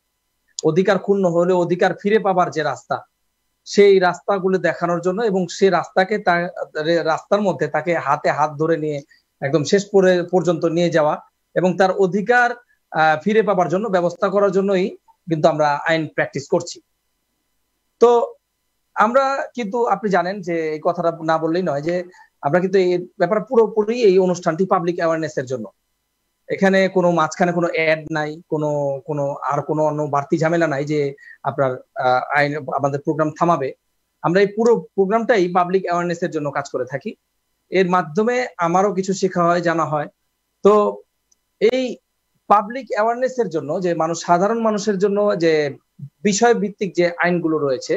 অধিকার ক্ষুণ্ণ হলে অধিকার ফিরে পাবার যে রাস্তা, সেই রাস্তাগুলো দেখানোর জন্য, এবং সেই রাস্তার মধ্যে তাকে হাতে হাত ধরে নিয়ে একদম শেষ পর্যন্ত নিয়ে যাওয়া এবং তার অধিকার ফিরে পাবার জন্য ব্যবস্থা করার জন্যই কিন্তু আমরা আইন প্র্যাকটিস করছি। তো আমরা কিন্তু আপনি জানেন যে এই কথাটা না বললেই নয়, যে আমরা কিন্তু এই ব্যাপারে পুরোপুরি এই অনুষ্ঠানটি পাবলিক অ্যাওয়ারনেস এর জন্য। এখানে কোনো মাঝখানে কোনো অ্যাড নাই, কোনো অন্য বাড়তি ঝামেলা নাই যে আপনার আইন আমাদের প্রোগ্রাম থামাবে। আমরা এই পুরো প্রোগ্রামটাই পাবলিক অ্যাওয়ারনেস এর জন্য কাজ করে থাকি। এর মাধ্যমে আমারও কিছু শেখা হয়, জানা হয়। তো এই পাবলিক অ্যাওয়ারনেস এর জন্য, যে সাধারণ মানুষের জন্য যে বিষয় ভিত্তিক যে আইনগুলো রয়েছে,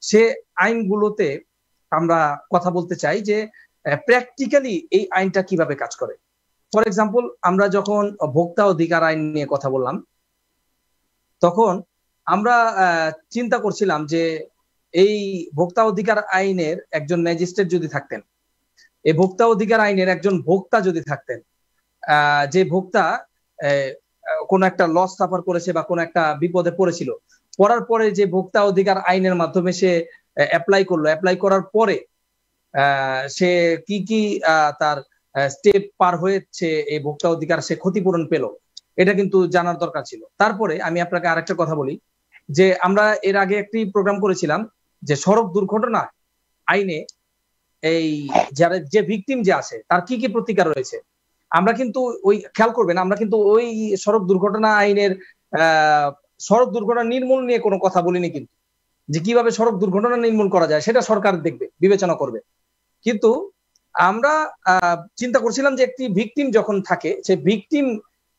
সে আইনগুলোতে আমরা কথা বলতে চাই যে প্র্যাকটিক্যালি এই আইনটা কিভাবে কাজ করে। ফর এক্সাম্পল, আমরা যখন ভোক্তা অধিকার আইন নিয়ে কথা বললাম, তখন আমরা চিন্তা করছিলাম যে এই ভোক্তা অধিকার আইনের একজন ম্যাজিস্ট্রেট যদি থাকতেন, এই ভোক্তা অধিকার আইনের একজন ভোক্তা যদি থাকতেন, যে ভোক্তা কোন একটা লস সাফার করেছে বা কোন একটা বিপদে পড়েছিল, পড়ার পরে যে ভোক্তা অধিকার আইনের মাধ্যমে সে অ্যাপ্লাই করলো, অ্যাপ্লাই করার পরে সে কি কি তার স্টেপ পার হয়েছে, এই ভোক্তা অধিকার সে ক্ষতিপূরণ পেল, এটা কিন্তু জানার দরকার ছিল। তারপরে আমি আপনাকে আরেকটা কথা বলি, যে আমরা এর আগে একটি প্রোগ্রাম করেছিলাম যে সড়ক দুর্ঘটনা আইনে এই যে ভিকটিম যে আছে তার কি কি প্রতিকার রয়েছে। আমরা কিন্তু খেয়াল করবেন, আমরা কিন্তু ওই সড়ক দুর্ঘটনা আইনের সড়ক দুর্ঘটনা নির্মূল নিয়ে কোনো কথা বলিনি, কিন্তু যে কিভাবে সড়ক দুর্ঘটনা নির্মূল করা যায় সেটা সরকার দেখবে, বিবেচনা করবে। কিন্তু আমরা চিন্তা করছিলাম যে একটি ভিকটিম যখন থাকে, সে ভিকটিম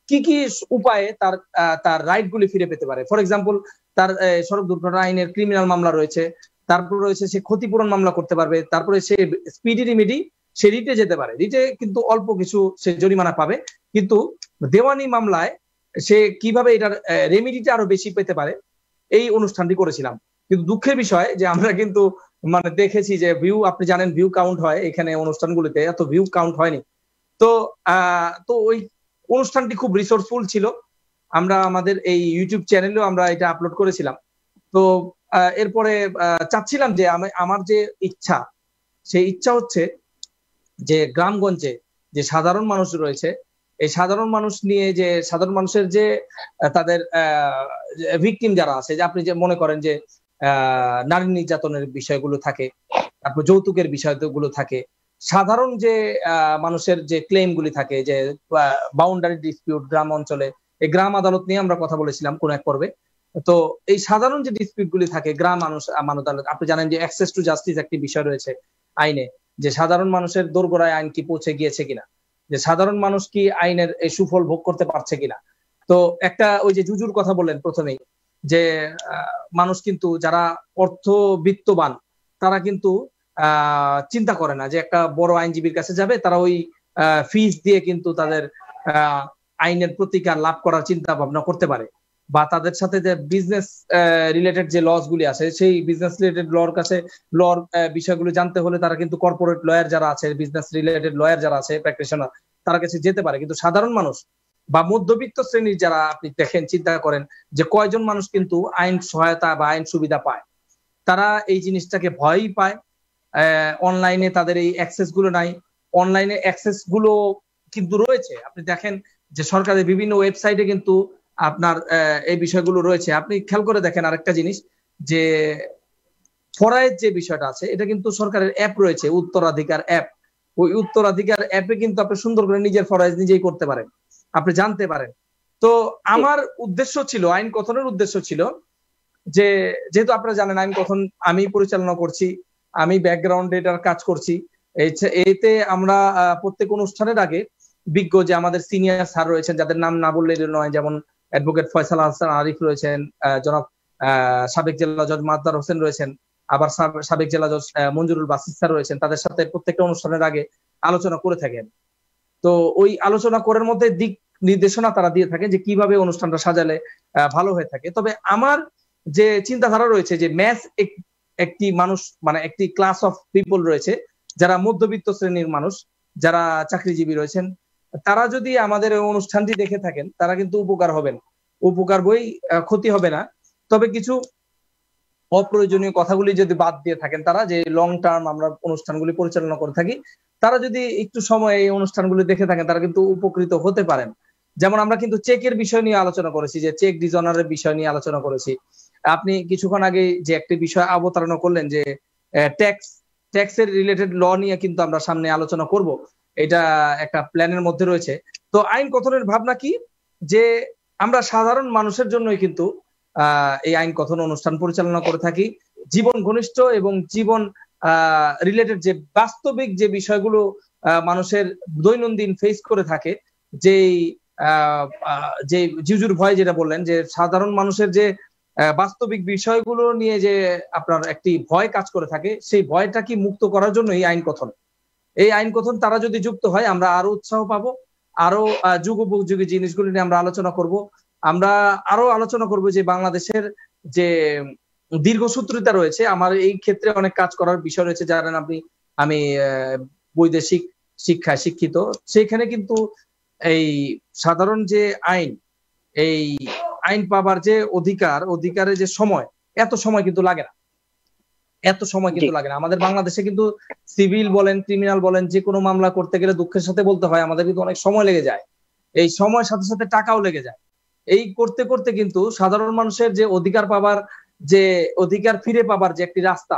কি কি উপায়ে তার রাইট গুলি ফিরে পেতে পারে। ফর এক্সাম্পল, তার সড়ক দুর্ঘটনা আইনের ক্রিমিনাল মামলা রয়েছে, তারপর রয়েছে সে ক্ষতিপূরণ মামলা করতে পারবে, তারপরে সে স্পিডি রিমেডি, সে রিটে যেতে পারে। রিটে কিন্তু অল্প কিছু সে জরিমানা পাবে, কিন্তু দেওয়ানি মামলায় সে কিভাবে এটার রেমিডিটা আরো বেশি পেতে পারে, এই অনুষ্ঠানটি করেছিলাম। কিন্তু দুঃখের বিষয় যে আমরা কিন্তু মানে দেখেছি যে ভিউ, আপনি জানেন ভিউ কাউন্ট হয় এখানে অনুষ্ঠানগুলিতে, এত ভিউ কাউন্ট হয়নি। তো ওই অনুষ্ঠানটি খুব রিসোর্সফুল ছিল। আমরা আমাদের এই ইউটিউব চ্যানেলেও আমরা এটা আপলোড করেছিলাম। তো এরপরে চাচ্ছিলাম যে আমার যে ইচ্ছা, সেই ইচ্ছা হচ্ছে যে গ্রামগঞ্জে যে সাধারণ মানুষ রয়েছে, এই সাধারণ মানুষ নিয়ে, যে সাধারণ মানুষের যে তাদের ভিকটিম যারা আছে, যে আপনি যে মনে করেন যে নারী নির্যাতনের বিষয়গুলো থাকে, তারপর যৌতুকের বিষয়গুলো থাকে, সাধারণ যে মানুষের যে ক্লেম গুলি থাকে, যে বাউন্ডারি ডিসপিউট গ্রাম অঞ্চলে, এই গ্রাম আদালত নিয়ে আমরা কথা বলেছিলাম কোন এক পর্বে। তো এই সাধারণ যে ডিসপিউট গুলি থাকে, গ্রাম আদালত, আপনি জানেন যে অ্যাক্সেস টু জাস্টিস একটি বিষয় রয়েছে আইনে, যে সাধারণ মানুষের দোরগোড়ায় আইন কি পৌঁছে গিয়েছে কিনা, যে সাধারণ মানুষ কি আইনের এই সুফল ভোগ করতে পারছে কিনা। তো একটা ওই যে জুজুর কথা বললেন প্রথমেই, যে মানুষ কিন্তু যারা অর্থবিত্তবান তারা কিন্তু চিন্তা করে না যে একটা বড় আইনজীবীর কাছে যাবে, তারা ওই ফিস দিয়ে কিন্তু তাদের আইনের প্রতিকার লাভ করার চিন্তা ভাবনা করতে পারে। বা তাদের সাথে যে বিজনেস রিলেটেড যে লস গুলি আছে, সেই বিজনেস রিলেটেড লর বিষয়গুলো জানতে হলে তারা কিন্তু কর্পোরেট লয়ার যারা আছে, বিজনেস রিলেটেড লয়ার যারা আছে, প্র্যাকটিশনার, তার কাছে যেতে পারে। কিন্তু সাধারণ মানুষ বা মধ্যবিত্ত শ্রেণীর যারা, আপনি দেখেন, চিন্তা করেন যে কয়জন মানুষ কিন্তু আইন সহায়তা বা আইন সুবিধা পায়, তারা এই জিনিসটাকে ভয়ই পায়। অনলাইনে তাদের এই অ্যাক্সেস গুলো নাই। অনলাইনে অ্যাক্সেস গুলো কিন্তু রয়েছে, আপনি দেখেন যে সরকারের বিভিন্ন ওয়েবসাইটে কিন্তু আপনার এই বিষয়গুলো রয়েছে। আপনি খেয়াল করে দেখেন আরেকটা জিনিস, যে ফরায়ের যে বিষয়টা আছে, এটা কিন্তু সরকারের অ্যাপ রয়েছে, উত্তরাধিকার অ্যাপ। ওই উত্তরাধিকার অ্যাপে কিন্তু আপনি সুন্দর করে নিজের ফরায়েজ নিজেই করতে পারেন, আপনি জানতে পারেন। তো আমার উদ্দেশ্য ছিল, আইন কথনের উদ্দেশ্য ছিল যে, যেহেতু আপনারা জানেন আইন কথন আমি পরিচালনা করছি, আমি ব্যাকগ্রাউন্ডে এটার কাজ করছি, এতে আমরা প্রত্যেক অনুষ্ঠানের আগে বিজ্ঞ যে আমাদের সিনিয়র স্যার রয়েছেন, যাদের নাম না বললে নয়, যেমন অ্যাডভোকেট ফয়সাল হাসান আরিফ রয়েছেন, জনাব সাবেক জেলা জজ মাদ্দার হোসেন রয়েছেন, আবার সাবেক জেলা জজ মঞ্জুরুল বাসির স্যার রয়েছেন, তাদের সাথে প্রত্যেকটা অনুষ্ঠানের আগে আলোচনা করে থাকেন। তো ওই আলোচনা করার মধ্যে দিক নির্দেশনা তারা দিয়ে থাকেন যে কিভাবে অনুষ্ঠানটা সাজালে ভালো হয়ে থাকে। তবে আমার যে চিন্তাধারা রয়েছে, যে ম্যাস একটি মানুষ, মানে একটি ক্লাস অফ পিপল রয়েছে যারা মধ্যবিত্ত শ্রেণীর মানুষ, যারা চাকরিজীবী রয়েছেন, তারা যদি আমাদের অনুষ্ঠানটি দেখে থাকেন, তারা কিন্তু উপকার হবেন, উপকার বই ক্ষতি হবে না। তবে কিছু অপ্রয়োজনীয় কথাগুলি যদি বাদ দিয়ে থাকেন তারা, যে লং টার্ম আমরা অনুষ্ঠানগুলি পরিচালনা করে থাকি, তারা যদি একটু সময় এই অনুষ্ঠানগুলি দেখে থাকেন, তারা কিন্তু উপকৃত হতে পারেন। যেমন আমরা কিন্তু চেকের বিষয় নিয়ে আলোচনা করেছি, যে চেক ডিজনারের বিষয় নিয়ে আলোচনা করেছি। আপনি কিছুক্ষণ আগে যে একটি বিষয় অবতারণা করলেন, যে ট্যাক্সের রিলেটেড ল নিয়ে কিন্তু আমরা সামনে আলোচনা করব, এটা একটা প্ল্যানের মধ্যে রয়েছে। তো আইন কথনের ভাবনা কি, যে আমরা সাধারণ মানুষের জন্যই কিন্তু এই আইন কথন অনুষ্ঠান পরিচালনা করে থাকি। জীবন ঘনিষ্ঠ এবং জীবন রিলেটেড যে বাস্তবিক যে বিষয়গুলো মানুষের দৈনন্দিন ফেস করে থাকে, যে জিজুর ভয় যেটা বললেন, যে সাধারণ মানুষের যে বাস্তবিক বিষয়গুলো নিয়ে যে আপনার একটি ভয় কাজ করে থাকে, সেই ভয়টা কি মুক্ত করার জন্য এই আইন কথন। এই আইন কথন তারা যদি যুক্ত হয়, আমরা আরো উৎসাহ পাবো, আরো যুগোপযোগী জিনিসগুলো নিয়ে আমরা আলোচনা করব। আমরা আরো আলোচনা করব যে বাংলাদেশের যে দীর্ঘসূত্রিতা রয়েছে, আমার এই ক্ষেত্রে অনেক কাজ করার বিষয় রয়েছে, জানেন আপনি আমি বৈদেশিক শিক্ষায় শিক্ষিত, সেখানে কিন্তু এই সাধারণ যে আইন, এই আইন পাবার যে অধিকারের যে সময়, এত সময় কিন্তু লাগে না, এত সময় কিন্তু লাগে না। আমাদের বাংলাদেশে কিন্তু সিভিল বলেন, ক্রিমিনাল বলেন, যে কোনো মামলা করতে গেলে দুঃখের সাথে বলতে হয় আমাদের কিন্তু অনেক সময় লেগে যায়, এই সময়ের সাথে সাথে টাকাও লেগে যায়। এই করতে করতে কিন্তু সাধারণ মানুষের যে অধিকার পাবার, যে অধিকার ফিরে পাবার যে একটি রাস্তা,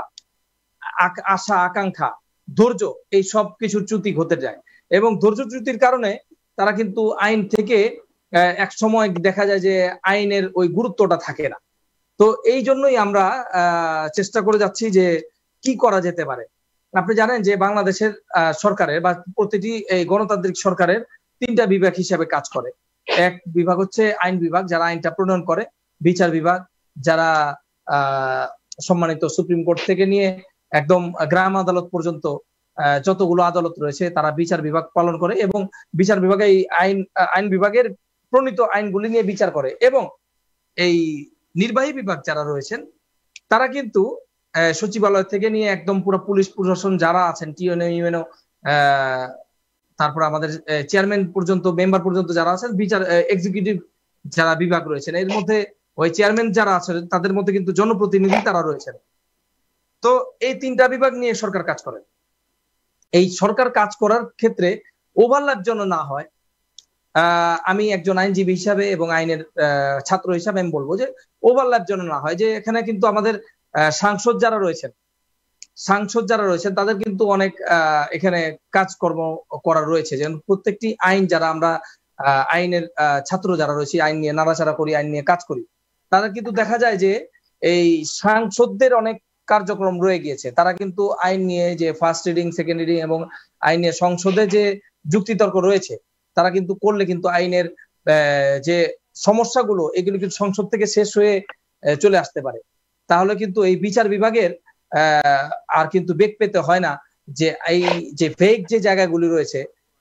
আশা, আকাঙ্ক্ষা, ধৈর্য, এই সব কিছুর চ্যুতি হতে যায়। এবং ধৈর্য চ্যুতির কারণে তারা কিন্তু আইন থেকে এক সময় দেখা যায় যে আইনের ওই গুরুত্বটা থাকে না। তো এই জন্যই আমরা চেষ্টা করে যাচ্ছি যে কি করা যেতে পারে। আপনি জানেন যে বাংলাদেশের সরকারের বা প্রতিটি এই গণতান্ত্রিক সরকারের 3টা বিভাগ হিসেবে কাজ করে। এক বিভাগ হচ্ছে আইন বিভাগ, যারা আইনটা প্রণয়ন করে। বিচার বিভাগ, যারা সম্মানিত সুপ্রিম কোর্ট থেকে নিয়ে একদম গ্রাম আদালত পর্যন্ত যতগুলো আদালত রয়েছে তারা বিচার বিভাগ পালন করে, এবং বিচার বিভাগে এই আইন বিভাগের প্রণীত আইনগুলি নিয়ে বিচার করে। এবং এই নির্বাহী বিভাগ যারা রয়েছেন তারা কিন্তু সচিবালয় থেকে নিয়ে একদম পুরো পুলিশ প্রশাসন যারা আছেন, টিএনও ইউএনও, তারপর আমাদের চেয়ারম্যান পর্যন্ত, মেম্বার পর্যন্ত যারা আছেন, বিচার এক্সিকিউটিভ যারা বিভাগ রয়েছেন, এর মধ্যে ওই চেয়ারম্যান যারা আছেন তাদের মধ্যে কিন্তু জনপ্রতিনিধি তারা রয়েছেন। তো এই 3টা বিভাগ নিয়ে সরকার কাজ করে। এই সরকার কাজ করার ক্ষেত্রে ওভারল্যাপ যেন না হয়, আমি একজন আইনজীবী হিসাবে এবং আইনের ছাত্র হিসাবে আমি বলবো যে ওভারল্যাপ যেন না হয়। যে এখানে কিন্তু আমাদের সাংসদ যারা রয়েছেন তাদের কিন্তু অনেক এখানে কাজকর্ম করা রয়েছে। যেমন প্রত্যেকটি আইন যারা আমরা আইনের ছাত্র যারা রয়েছে, আইন নিয়ে নাড়াচাড়া করি, আইন নিয়ে কাজ করি, তাদের কিন্তু দেখা যায় যে এই সাংসদদের অনেক কার্যক্রম রয়ে গিয়েছে। তারা কিন্তু আইন নিয়ে যে ফার্স্ট রিডিং, সেকেন্ড রিডিং এবং আইন নিয়ে সংসদে যে যুক্তিতর্ক রয়েছে, তারা কিন্তু করলে কিন্তু আইনের যে সমস্যাগুলো এগুলো কিন্তু সংসদ থেকে শেষ হয়ে চলে আসতে পারে। তাহলে কিন্তু এই বিচার বিভাগের আর কিন্তু বেগ পেতে হয় না, যে এই যে ভেগ যে জায়গাগুলি রয়েছে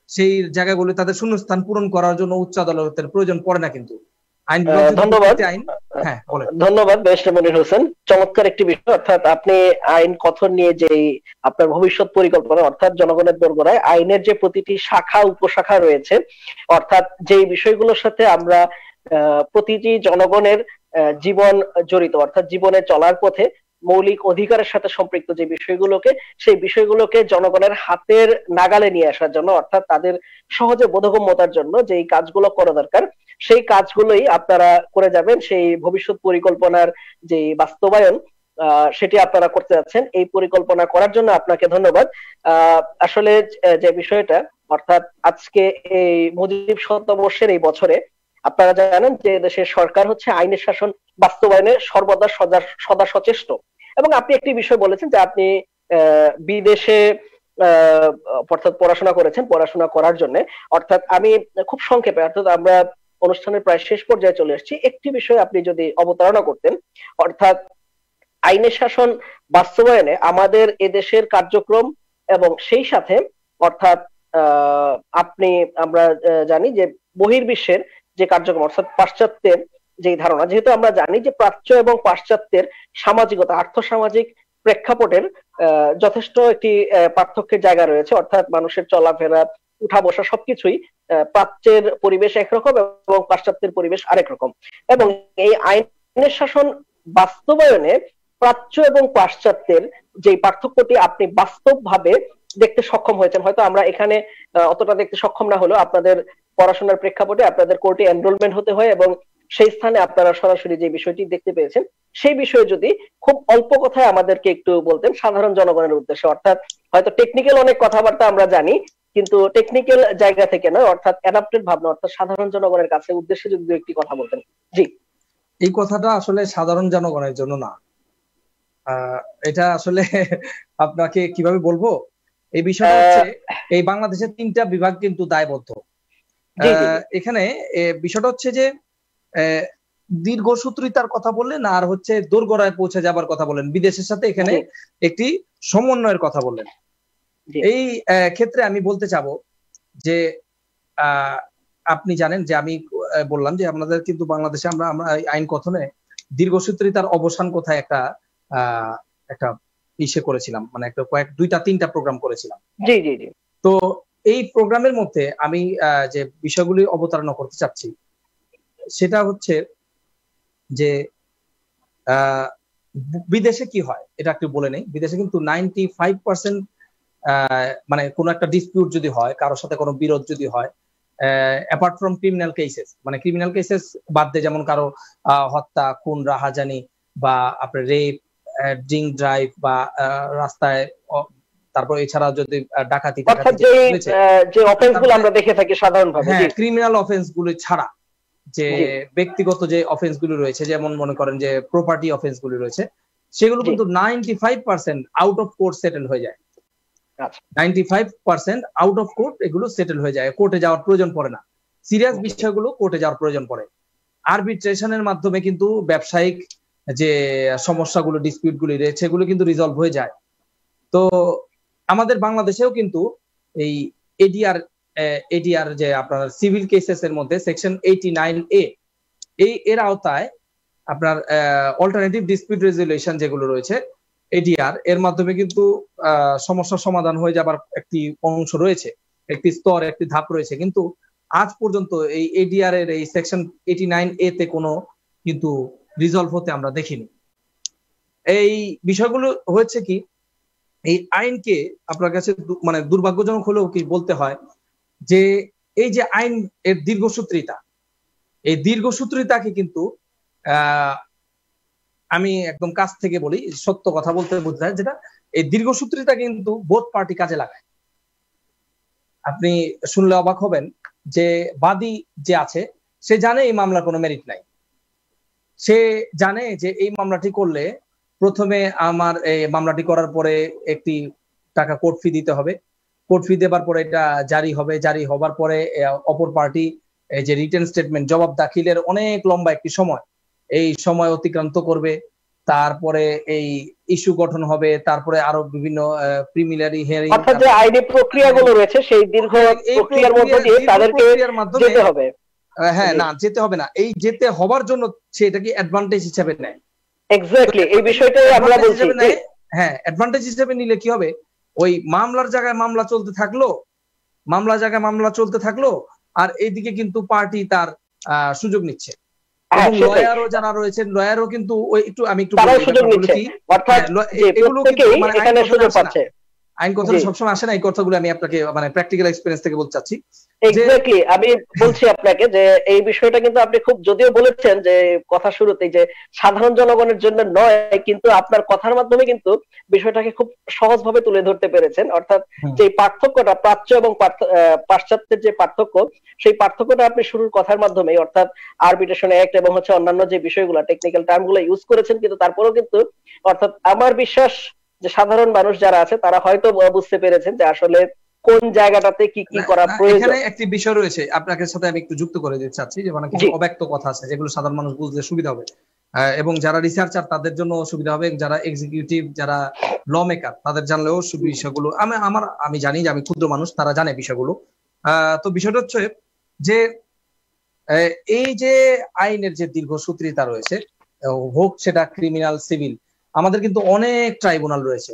সেই জায়গাগুলি তাদের শূন্যস্থান পূরণ করার জন্য উচ্চ আদালতের প্রয়োজন পড়ে না কিন্তু। ধন্যবাদ ব্যারিস্টার মনির হোসেন, চমৎকার একটি বিষয়। অর্থাৎ আপনি আইন কথন নিয়ে যে আপনার ভবিষ্যৎ পরিকল্পনা, অর্থাৎ জনগণের দোরগোড়ায় আইনের যে প্রতিটি শাখা উপশাখা রয়েছে, অর্থাৎ যে বিষয়গুলোর সাথে আমরা প্রতিটি জনগণের জীবন জড়িত, অর্থাৎ জীবনে চলার পথে মৌলিক অধিকারের সাথে সম্পৃক্ত যে বিষয়গুলোকে, সেই বিষয়গুলোকে জনগণের হাতের নাগালে নিয়ে আসার জন্য, অর্থাৎ তাদের সহজে বোধগম্যতার জন্য যে কাজগুলো করা দরকার, সেই কাজগুলোই আপনারা করে যাবেন। সেই ভবিষ্যৎ পরিকল্পনার যে বাস্তবায়ন সেটি আপনারা করতে যাচ্ছেন। এই পরিকল্পনা করার জন্য আপনাকে ধন্যবাদ। আসলে যে বিষয়টা, অর্থাৎ আজকে এই মুজিব শতবর্ষের এই বছরে আপনারা জানেন যে দেশের সরকার হচ্ছে আইনের শাসন বাস্তবায়নে সর্বদা সদা সচেষ্ট। এবং আপনি একটি বিষয় বলেছেন যে আপনি বিদেশে অর্থাৎ পড়াশোনা করেছেন, পড়াশোনা করার জন্য। অর্থাৎ আমি খুব সংক্ষেপে, অর্থাৎ আমরা অনুষ্ঠানের প্রায় শেষ পর্যায়ে চলে এসেছি, একটি বিষয় আপনি যদি অবতারণা করতেন, অর্থাৎ আইনের শাসন বাস্তবায়নে আমাদের এদেশের কার্যক্রম এবং সেই সাথে অর্থাৎ আমরা জানি যে বহির্বিশ্বের যে কার্যক্রম, অর্থাৎ পাশ্চাত্যের যে ধারণা, যেহেতু আমরা জানি যে প্রাচ্য এবং পাশ্চাত্যের সামাজিকতা, আর্থসামাজিক প্রেক্ষাপটের যথেষ্ট একটি পার্থক্যের জায়গা রয়েছে, অর্থাৎ মানুষের চলাফেরা, উঠা বসা সবকিছুই প্রাচ্যের পরিবেশ একরকম এবং পাশ্চাত্যের পরিবেশ আরেক রকম। এবং এই আইনের শাসন বাস্তবায়নে প্রাচ্য এবং পাশ্চাত্যের যে পার্থক্যটি আপনি বাস্তবভাবে দেখতে সক্ষম হয়েছেন। হয়তো আমরা এখানে অতটা দেখতে সক্ষম না হলেও আপনাদের পড়াশোনার প্রেক্ষাপটে আপনাদের কোর্টে এনরোলমেন্ট হতে হয় এবং সেই স্থানে আপনারা সরাসরি যে বিষয়টি দেখতে পেয়েছেন, সেই বিষয়ে যদি খুব অল্প কথায় আমাদেরকে একটু বলতেন সাধারণ জনগণের উদ্দেশ্যে। অর্থাৎ হয়তো টেকনিক্যাল অনেক কথাবার্তা আমরা জানি, কিন্তু টেকনিক্যাল জায়গা থেকে নয়, অর্থাৎ অ্যাডাপ্টেড ভাবনা, অর্থাৎ সাধারণ জনগণের কাছে উদ্দেশ্যে যদি একটি কথা বলতেন। জি। এই কথাটা আসলে সাধারণ জনগণের জন্য না, এটা আসলে আপনাকে কিভাবে বলবো, এই বিষয়টা হচ্ছে এই বাংলাদেশের 3টা বিভাগ কিন্তু দায়বদ্ধ। এখানে বিষয়টা হচ্ছে যে দীর্ঘসূত্রিতার কথা বললেন, আর হচ্ছে দোরগোড়ায় পৌঁছে যাবার কথা বলেন, বিদেশের সাথে এখানে একটি সমন্বয়ের কথা বললেন। এই ক্ষেত্রে আমি বলতে চাবো যে আপনি জানেন যে আমি বললাম যে আপনাদের কিন্তু বাংলাদেশে আমরা আইন কথনে দীর্ঘসূত্রিতার অবসান কোথায় একটা ইসে করেছিলাম, মানে একটা 2-3টা প্রোগ্রাম করেছিলাম। জি জি জি। তো এই প্রোগ্রামের মধ্যে আমি যে বিষয়গুলি অবতারণা করতে চাচ্ছি সেটা হচ্ছে যে বিদেশে কি হয় এটা একটু বলে নেই। বিদেশে কিন্তু 95% মানে কোনো একটা ডিসপিউট যদি হয়, কারোর সাথে কোনো বিরোধ যদি হয়, অ্যাপার্ট ফ্রম ক্রিমিনাল কেসেস, মানে ক্রিমিনাল কেসেস বাদ দিয়ে, যেমন কারো হত্যা, খুন, রাহাজানি বা আপনার রেপ, ড্রিঙ্ক ড্রাইভ বা রাস্তায়, তারপর এছাড়া যদি ডাকাতি, যে অফেন্সগুলো আমরা দেখে থাকি সাধারণভাবে, ক্রিমিনাল অফেন্স গুলো ছাড়া যে জি ব্যক্তিগত যে অফেন্স গুলো রয়েছে, যেমন মনে করেন যে প্রপার্টি অফেন্স গুলো রয়েছে, সেগুলো জি কিন্তু 95% আউট অফ কোর্ট সেটেল হয়ে যায়। আচ্ছা 95% আউট অফ কোর্ট এগুলো সেটেল হয়ে যায়, কোর্টে যাওয়ার প্রয়োজন পড়ে না। সিরিয়াস জি বিষয়গুলো কোর্টে যাওয়ার প্রয়োজন পড়ে। আরবিট্রেশনের মাধ্যমে কিন্তু ব্যবসায়িক যে সমস্যাগুলো, ডিসপিউট গুলি রয়েছে, সেগুলো কিন্তু রিজলভ হয়ে যায়। তো আমাদের বাংলাদেশেও কিন্তু এই এডিআর এডিআর যে আপনার সিভিল কেসেস এর মধ্যে সেকশন 89A এর আওতায় আপনার অল্টারনেটিভ ডিসপিউট রেজুলেশন যেগুলো রয়েছে, এডিআর এর মাধ্যমে কিন্তু সমস্যার সমাধান হয়ে যাবার একটি অংশ রয়েছে, একটি স্তর, একটি ধাপ রয়েছে। কিন্তু আজ পর্যন্ত এই এডিআর এর এই সেকশন 89A তে কোনো কিন্তু রিজলভ হতে আমরা দেখিনি। এই বিষয়গুলো হয়েছে কি, এই আইনকে আপনার কাছে মানে দুর্ভাগ্যজনক হলেও কি বলতে হয় যে এই যে আইন এর দীর্ঘসূত্রিতা, এই দীর্ঘসূত্রিতাকে কিন্তু আমি একদম কাছ থেকে বলি, সত্য কথা বলতে বোঝায় যেটা, এই দীর্ঘসূত্রিতা কিন্তু বোথ পার্টি কাজে লাগায়। আপনি শুনলে অবাক হবেন যে বাদী যে আছে সে জানে এই মামলার কোনো মেরিট নাই, সে জানে যে এই মামলাটি করলে প্রথমে আমার এই মামলাটি করার পরে একটি টাকা কোর্ট ফি দিতে হবে, কোর্ট ফি দেবার পরে এটা জারি হবে, জারি হবার পরে অপর পার্টি যে রিটেন স্টেটমেন্ট জবাব দাখিলের অনেক লম্বা একটি সময়, এই সময় অতিক্রান্ত করবে, তারপরে এই ইস্যু গঠন হবে, তারপরে আরো বিভিন্ন প্রিলিমিনারি হিয়ারিং, অর্থাৎ যে আইনি প্রক্রিয়াগুলো রয়েছে সেই দীর্ঘ এই প্রক্রিয়ার মধ্য দিয়ে তাদেরকে প্রক্রিয়ার মাধ্যমে যেতে হবে। হ্যাঁ, না যেতে হবে না, এই যেতে হবার জন্য সে এটাকে অ্যাডভান্টেজ হিসেবে নেয়। এক্স্যাক্টলি এই বিষয়টাই আমরা বলছি। হ্যাঁ, অ্যাডভান্টেজ হিসেবে নিলে কি হবে, ওই মামলার জায়গায় মামলা চলতে থাকলো, মামলার জায়গায় মামলা চলতে থাকলো, আর এইদিকে কিন্তু পার্টি তার সুযোগ নিচ্ছে। এবং লয়ারও যারা রয়েছেন, লয়ারও কিন্তু ওই একটু আমি একটু সুযোগ নিচ্ছে, অর্থাৎ এগুলো কিন্তু মানে এখানে সুযোগ পাচ্ছে। আইন কথাটা সবসময় আসে না, এই কথাগুলো আমি আপনাকে মানে প্র্যাকটিক্যাল এক্সপেরিয়েন্স থেকে বলতে চাচ্ছি। এক্স্যাক্টলি আমি বলছি আপনাকে যে এই বিষয়টা কিন্তু আপনি খুব যদিও বলেছেন যে কথা শুরুতেই যে সাধারণ জনগণের জন্য নয়, কিন্তু আপনার কথার মাধ্যমে কিন্তু বিষয়টাকে খুব সহজভাবে তুলে ধরতে পেরেছেন। অর্থাৎ যে পার্থক্যটা প্রাচ্য এবং পাশ্চাত্যের যে পার্থক্য, সেই পার্থক্যটা আপনি শুরুর কথার মাধ্যমে অর্থাৎ আরবিট্রেশন অ্যাক্ট এবং অন্যান্য যে বিষয়গুলো টেকনিক্যাল টার্মগুলো ইউজ করেছেন, কিন্তু তারপরেও কিন্তু অর্থাৎ আমার বিশ্বাস যে সাধারণ মানুষ যারা আছে তারা হয়তো বুঝতে পেরেছেন যে আসলে কোন জায়গাটাতে কি কি করা প্রয়োজন। এখানে একটি বিষয় রয়েছে আপনাকে সাথে আমি একটু যুক্ত করে দিতে চাচ্ছি, যে মানে কিছু অব্যক্ত কথা আছে যেগুলো সাধারণ মানুষ বুঝতে সুবিধা হবে, এবং যারা রিসার্চার তাদের জন্য সুবিধা হবে, যারা এক্সিকিউটিভ, যারা ল মেকার তাদের জানলেও বিষয়গুলো আমি জানি যে আমি ক্ষুদ্র মানুষ, তারা জানে বিষয়গুলো। তো বিষয়টা হচ্ছে যে এই যে আইনের যে দীর্ঘসূত্রিতা রয়েছে, হোক সেটা ক্রিমিনাল, সিভিল, আমাদের কিন্তু অনেক ট্রাইব্যুনাল রয়েছে,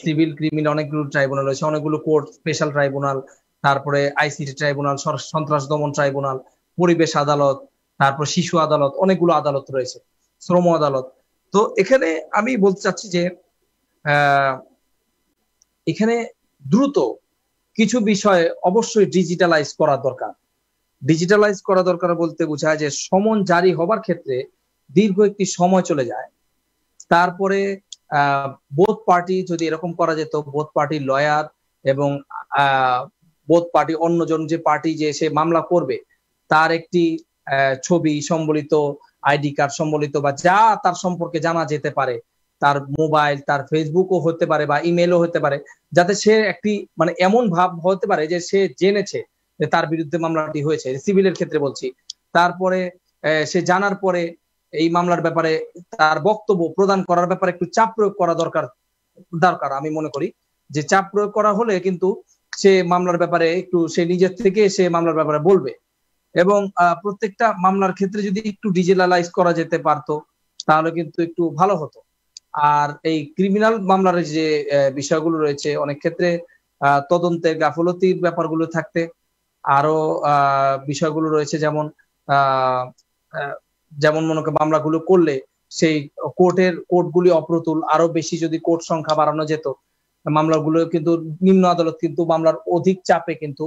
সিভিল ক্রিমিনাল অনেকগুলো ট্রাইব্যুনাল রয়েছে, অনেকগুলো কোর্ট, স্পেশাল ট্রাইব্যুনাল, তারপরে আইসিটি ট্রাইব্যুনাল, সন্ত্রাস দমন ট্রাইব্যুনাল, পরিবেশ আদালত, তারপর শিশু আদালত, অনেকগুলো আদালত রয়েছে, শ্রম আদালত। তো এখানে আমি বলতে চাচ্ছি যে এখানে দ্রুত কিছু বিষয় অবশ্যই ডিজিটালাইজ করা দরকার। ডিজিটালাইজ করা দরকার বলতে বোঝায় যে সমন জারি হবার ক্ষেত্রে দীর্ঘ একটি সময় চলে যায়, তারপরে বোথ পার্টি যদি এরকম করা যেত, বোথ পার্টি লয়ার এবং বোথ পার্টি অন্যজন যে পার্টি যে সে মামলা করবে তার একটি ছবি সম্বলিত, আইডি কার্ড সম্বলিত বা যা তার সম্পর্কে জানা যেতে পারে, তার মোবাইল, তার ফেসবুকও হতে পারে বা ইমেলও হতে পারে, যাতে সে একটি মানে এমন ভাব হতে পারে যে সে জেনেছে যে তার বিরুদ্ধে মামলাটি হয়েছে, সিভিলের ক্ষেত্রে বলছি। তারপরে সে জানার পরে এই মামলার ব্যাপারে তার বক্তব্য প্রদান করার ব্যাপারে একটু চাপ প্রয়োগ করা দরকার আমি মনে করি যে চাপ প্রয়োগ করা হলে কিন্তু সে মামলার ব্যাপারে একটু সে নিজের থেকে সে মামলার ব্যাপারে বলবে। এবং প্রত্যেকটা মামলার ক্ষেত্রে যদি একটু ডিজিটালাইজ করা যেতে পারতো তাহলে কিন্তু একটু ভালো হতো। আর এই ক্রিমিনাল মামলার যে বিষয়গুলো রয়েছে, অনেক ক্ষেত্রে তদন্তের গাফলতির ব্যাপারগুলো থাকতে আরো বিষয়গুলো রয়েছে, যেমন মনে করেন মামলাগুলো করলে সেই কোর্টগুলি অপ্রতুল, আরো বেশি যদি কোর্ট সংখ্যা বাড়ানো যেত, মামলাগুলো কিন্তু নিম্ন আদালত কিন্তু মামলার অধিক চাপে কিন্তু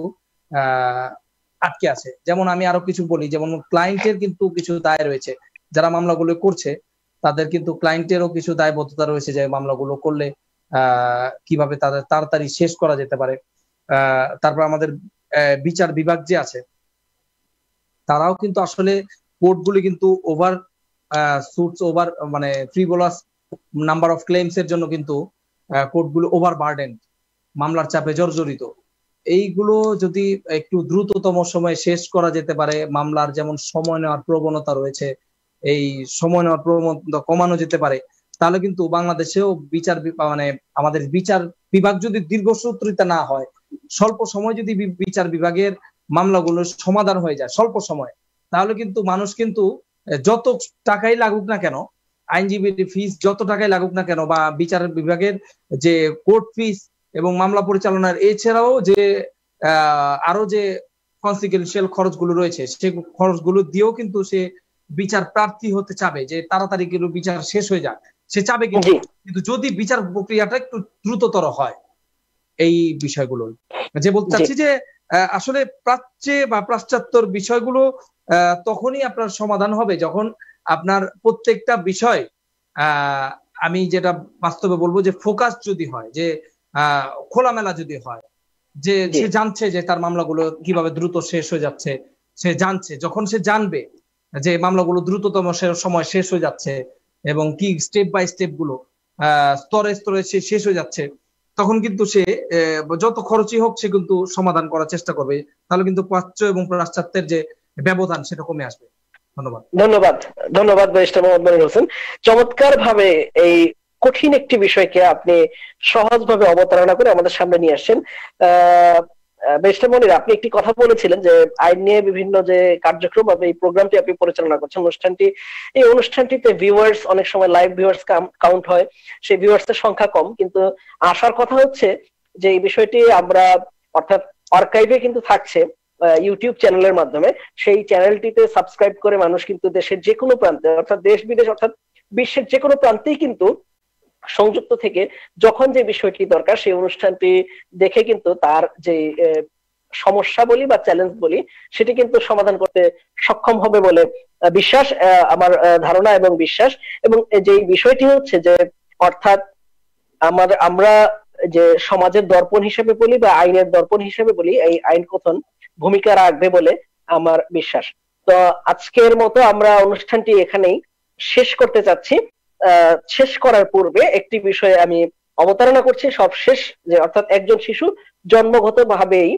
আটকে আছে। যেমন আমি আরো কিছু বলি, যেমন ক্লায়েন্টের কিন্তু কিছু দায় রয়েছে, যারা মামলাগুলো করছে তাদের কিন্তু ক্লায়েন্টেরও কিছু দায়বদ্ধতা রয়েছে, যে মামলাগুলো করলে কিভাবে তাদের তাড়াতাড়ি শেষ করা যেতে পারে। তারপর আমাদের বিচার বিভাগ যে আছে, তারাও কিন্তু আসলে কোর্টগুলি কিন্তু ওভার সুটস ওভার মানে ফ্রিভোলাস নাম্বার অফ ক্লেমস এর জন্য কিন্তু কোর্টগুলো ওভার বার্ডেন, মামলার চাপে জর্জরিত। এইগুলো যদি একটু দ্রুততম সময়ে শেষ করা যেতে পারে, মামলার যেমন সময় নেওয়ার প্রবণতা রয়েছে, এই সময় নেওয়ার প্রবণতা কমানো যেতে পারে, তাহলে কিন্তু বাংলাদেশেও মানে আমাদের বিচার বিভাগ যদি দীর্ঘসূত্রিতা না হয়, স্বল্প সময় যদি বিচার বিভাগের মামলাগুলোর সমাধান হয়ে যায় স্বল্প সময়, তাহলে কিন্তু মানুষ কিন্তু যত টাকাই লাগুক না কেন, আইনজীবীর ফিস যত টাকাই লাগুক না কেন, বা বিচার বিভাগের যে কোর্ট ফিস এবং মামলা পরিচালনার এছাড়াও যে আরো যে কনসিকুয়েন্সিয়াল খরচগুলো রয়েছে, সেই খরচগুলো দিয়েও কিন্তু সে বিচার প্রার্থী হতে চাবে, যে তাড়াতাড়ি কিন্তু বিচার শেষ হয়ে যাক, সে চাবে। কিন্তু যদি বিচার প্রক্রিয়াটা একটু দ্রুততর হয়, এই বিষয়গুলো যে বলতে চাচ্ছি যে আসলে প্রাচ্যে বা পাশ্চাত্যের বিষয়গুলো তখনই আপনার সমাধান হবে যখন আপনার প্রত্যেকটা বিষয় আমি যেটা বাস্তবে বলবো যে ফোকাস যদি হয়, যে খোলামেলা যদি হয়, যে সে জানছে যে তার মামলাগুলো কিভাবে দ্রুত শেষ হয়ে যাচ্ছে, সে জানছে, যখন সে জানবে যে মামলাগুলো দ্রুততম সময় শেষ হয়ে যাচ্ছে এবং কি স্টেপ বাই স্টেপ গুলো স্তরে স্তরে সে শেষ হয়ে যাচ্ছে, তখন কিন্তু সে যত খরচই হোক সে কিন্তু সমাধান করার চেষ্টা করবে। তাহলে কিন্তু প্রাচ্য এবং পাশ্চাত্যের যে ব্যবধান সেটা কমে আসবে। ধন্যবাদ। ধন্যবাদ, ধন্যবাদ ব্যারিস্টার মোহাম্মদ মনির হোসেন। চমৎকার ভাবে এই কঠিন একটি বিষয়কে আপনি সহজভাবে অবতারণা করে আমাদের সামনে নিয়ে আসছেন। ব্যারিস্টার মনির, আপনি একটি কথা বলেছিলেন যে আইন নিয়ে বিভিন্ন যে কার্যক্রম বা এই প্রোগ্রামটি আপনি পরিচালনা করছেন, এই অনুষ্ঠানটিতে ভিউয়ার্স অনেক সময় লাইভ ভিউয়ার্স কাউন্ট হয়, সেই ভিউয়ার্স এর সংখ্যা কম, কিন্তু আসার কথা হচ্ছে যে এই বিষয়টি আমরা অর্থাৎ আর্কাইভে কিন্তু থাকছে ইউটিউব চ্যানেলের মাধ্যমে। সেই চ্যানেলটিতে সাবস্ক্রাইব করে মানুষ কিন্তু দেশের যে কোনো প্রান্তে, অর্থাৎ দেশ বিদেশ অর্থাৎ বিশ্বের যে কোনো প্রান্তেই কিন্তু সংযুক্ত থেকে যখন যে বিষয়টি দরকার সেই অনুষ্ঠানটি দেখে কিন্তু তার যে সমস্যা বলি বা চ্যালেঞ্জ বলি সেটি কিন্তু সমাধান করতে সক্ষম হবে বলে বিশ্বাস, আমার ধারণা এবং বিশ্বাস। এবং যে বিষয়টি হচ্ছে যে অর্থাৎ আমরা যে সমাজের দর্পণ হিসেবে বলি বা আইনের দর্পণ হিসেবে বলি, এই আইন কথন ভূমিকা রাখবে বলে আমার বিশ্বাস। তো আজকের মতো আমরা অনুষ্ঠানটি এখানেই শেষ করতে চাচ্ছি। শেষ করার পূর্বে একটি বিষয়ে আমি অবতারণা করছি সবশেষ, যে অর্থাৎ একজন শিশু জন্মগত ভাবেই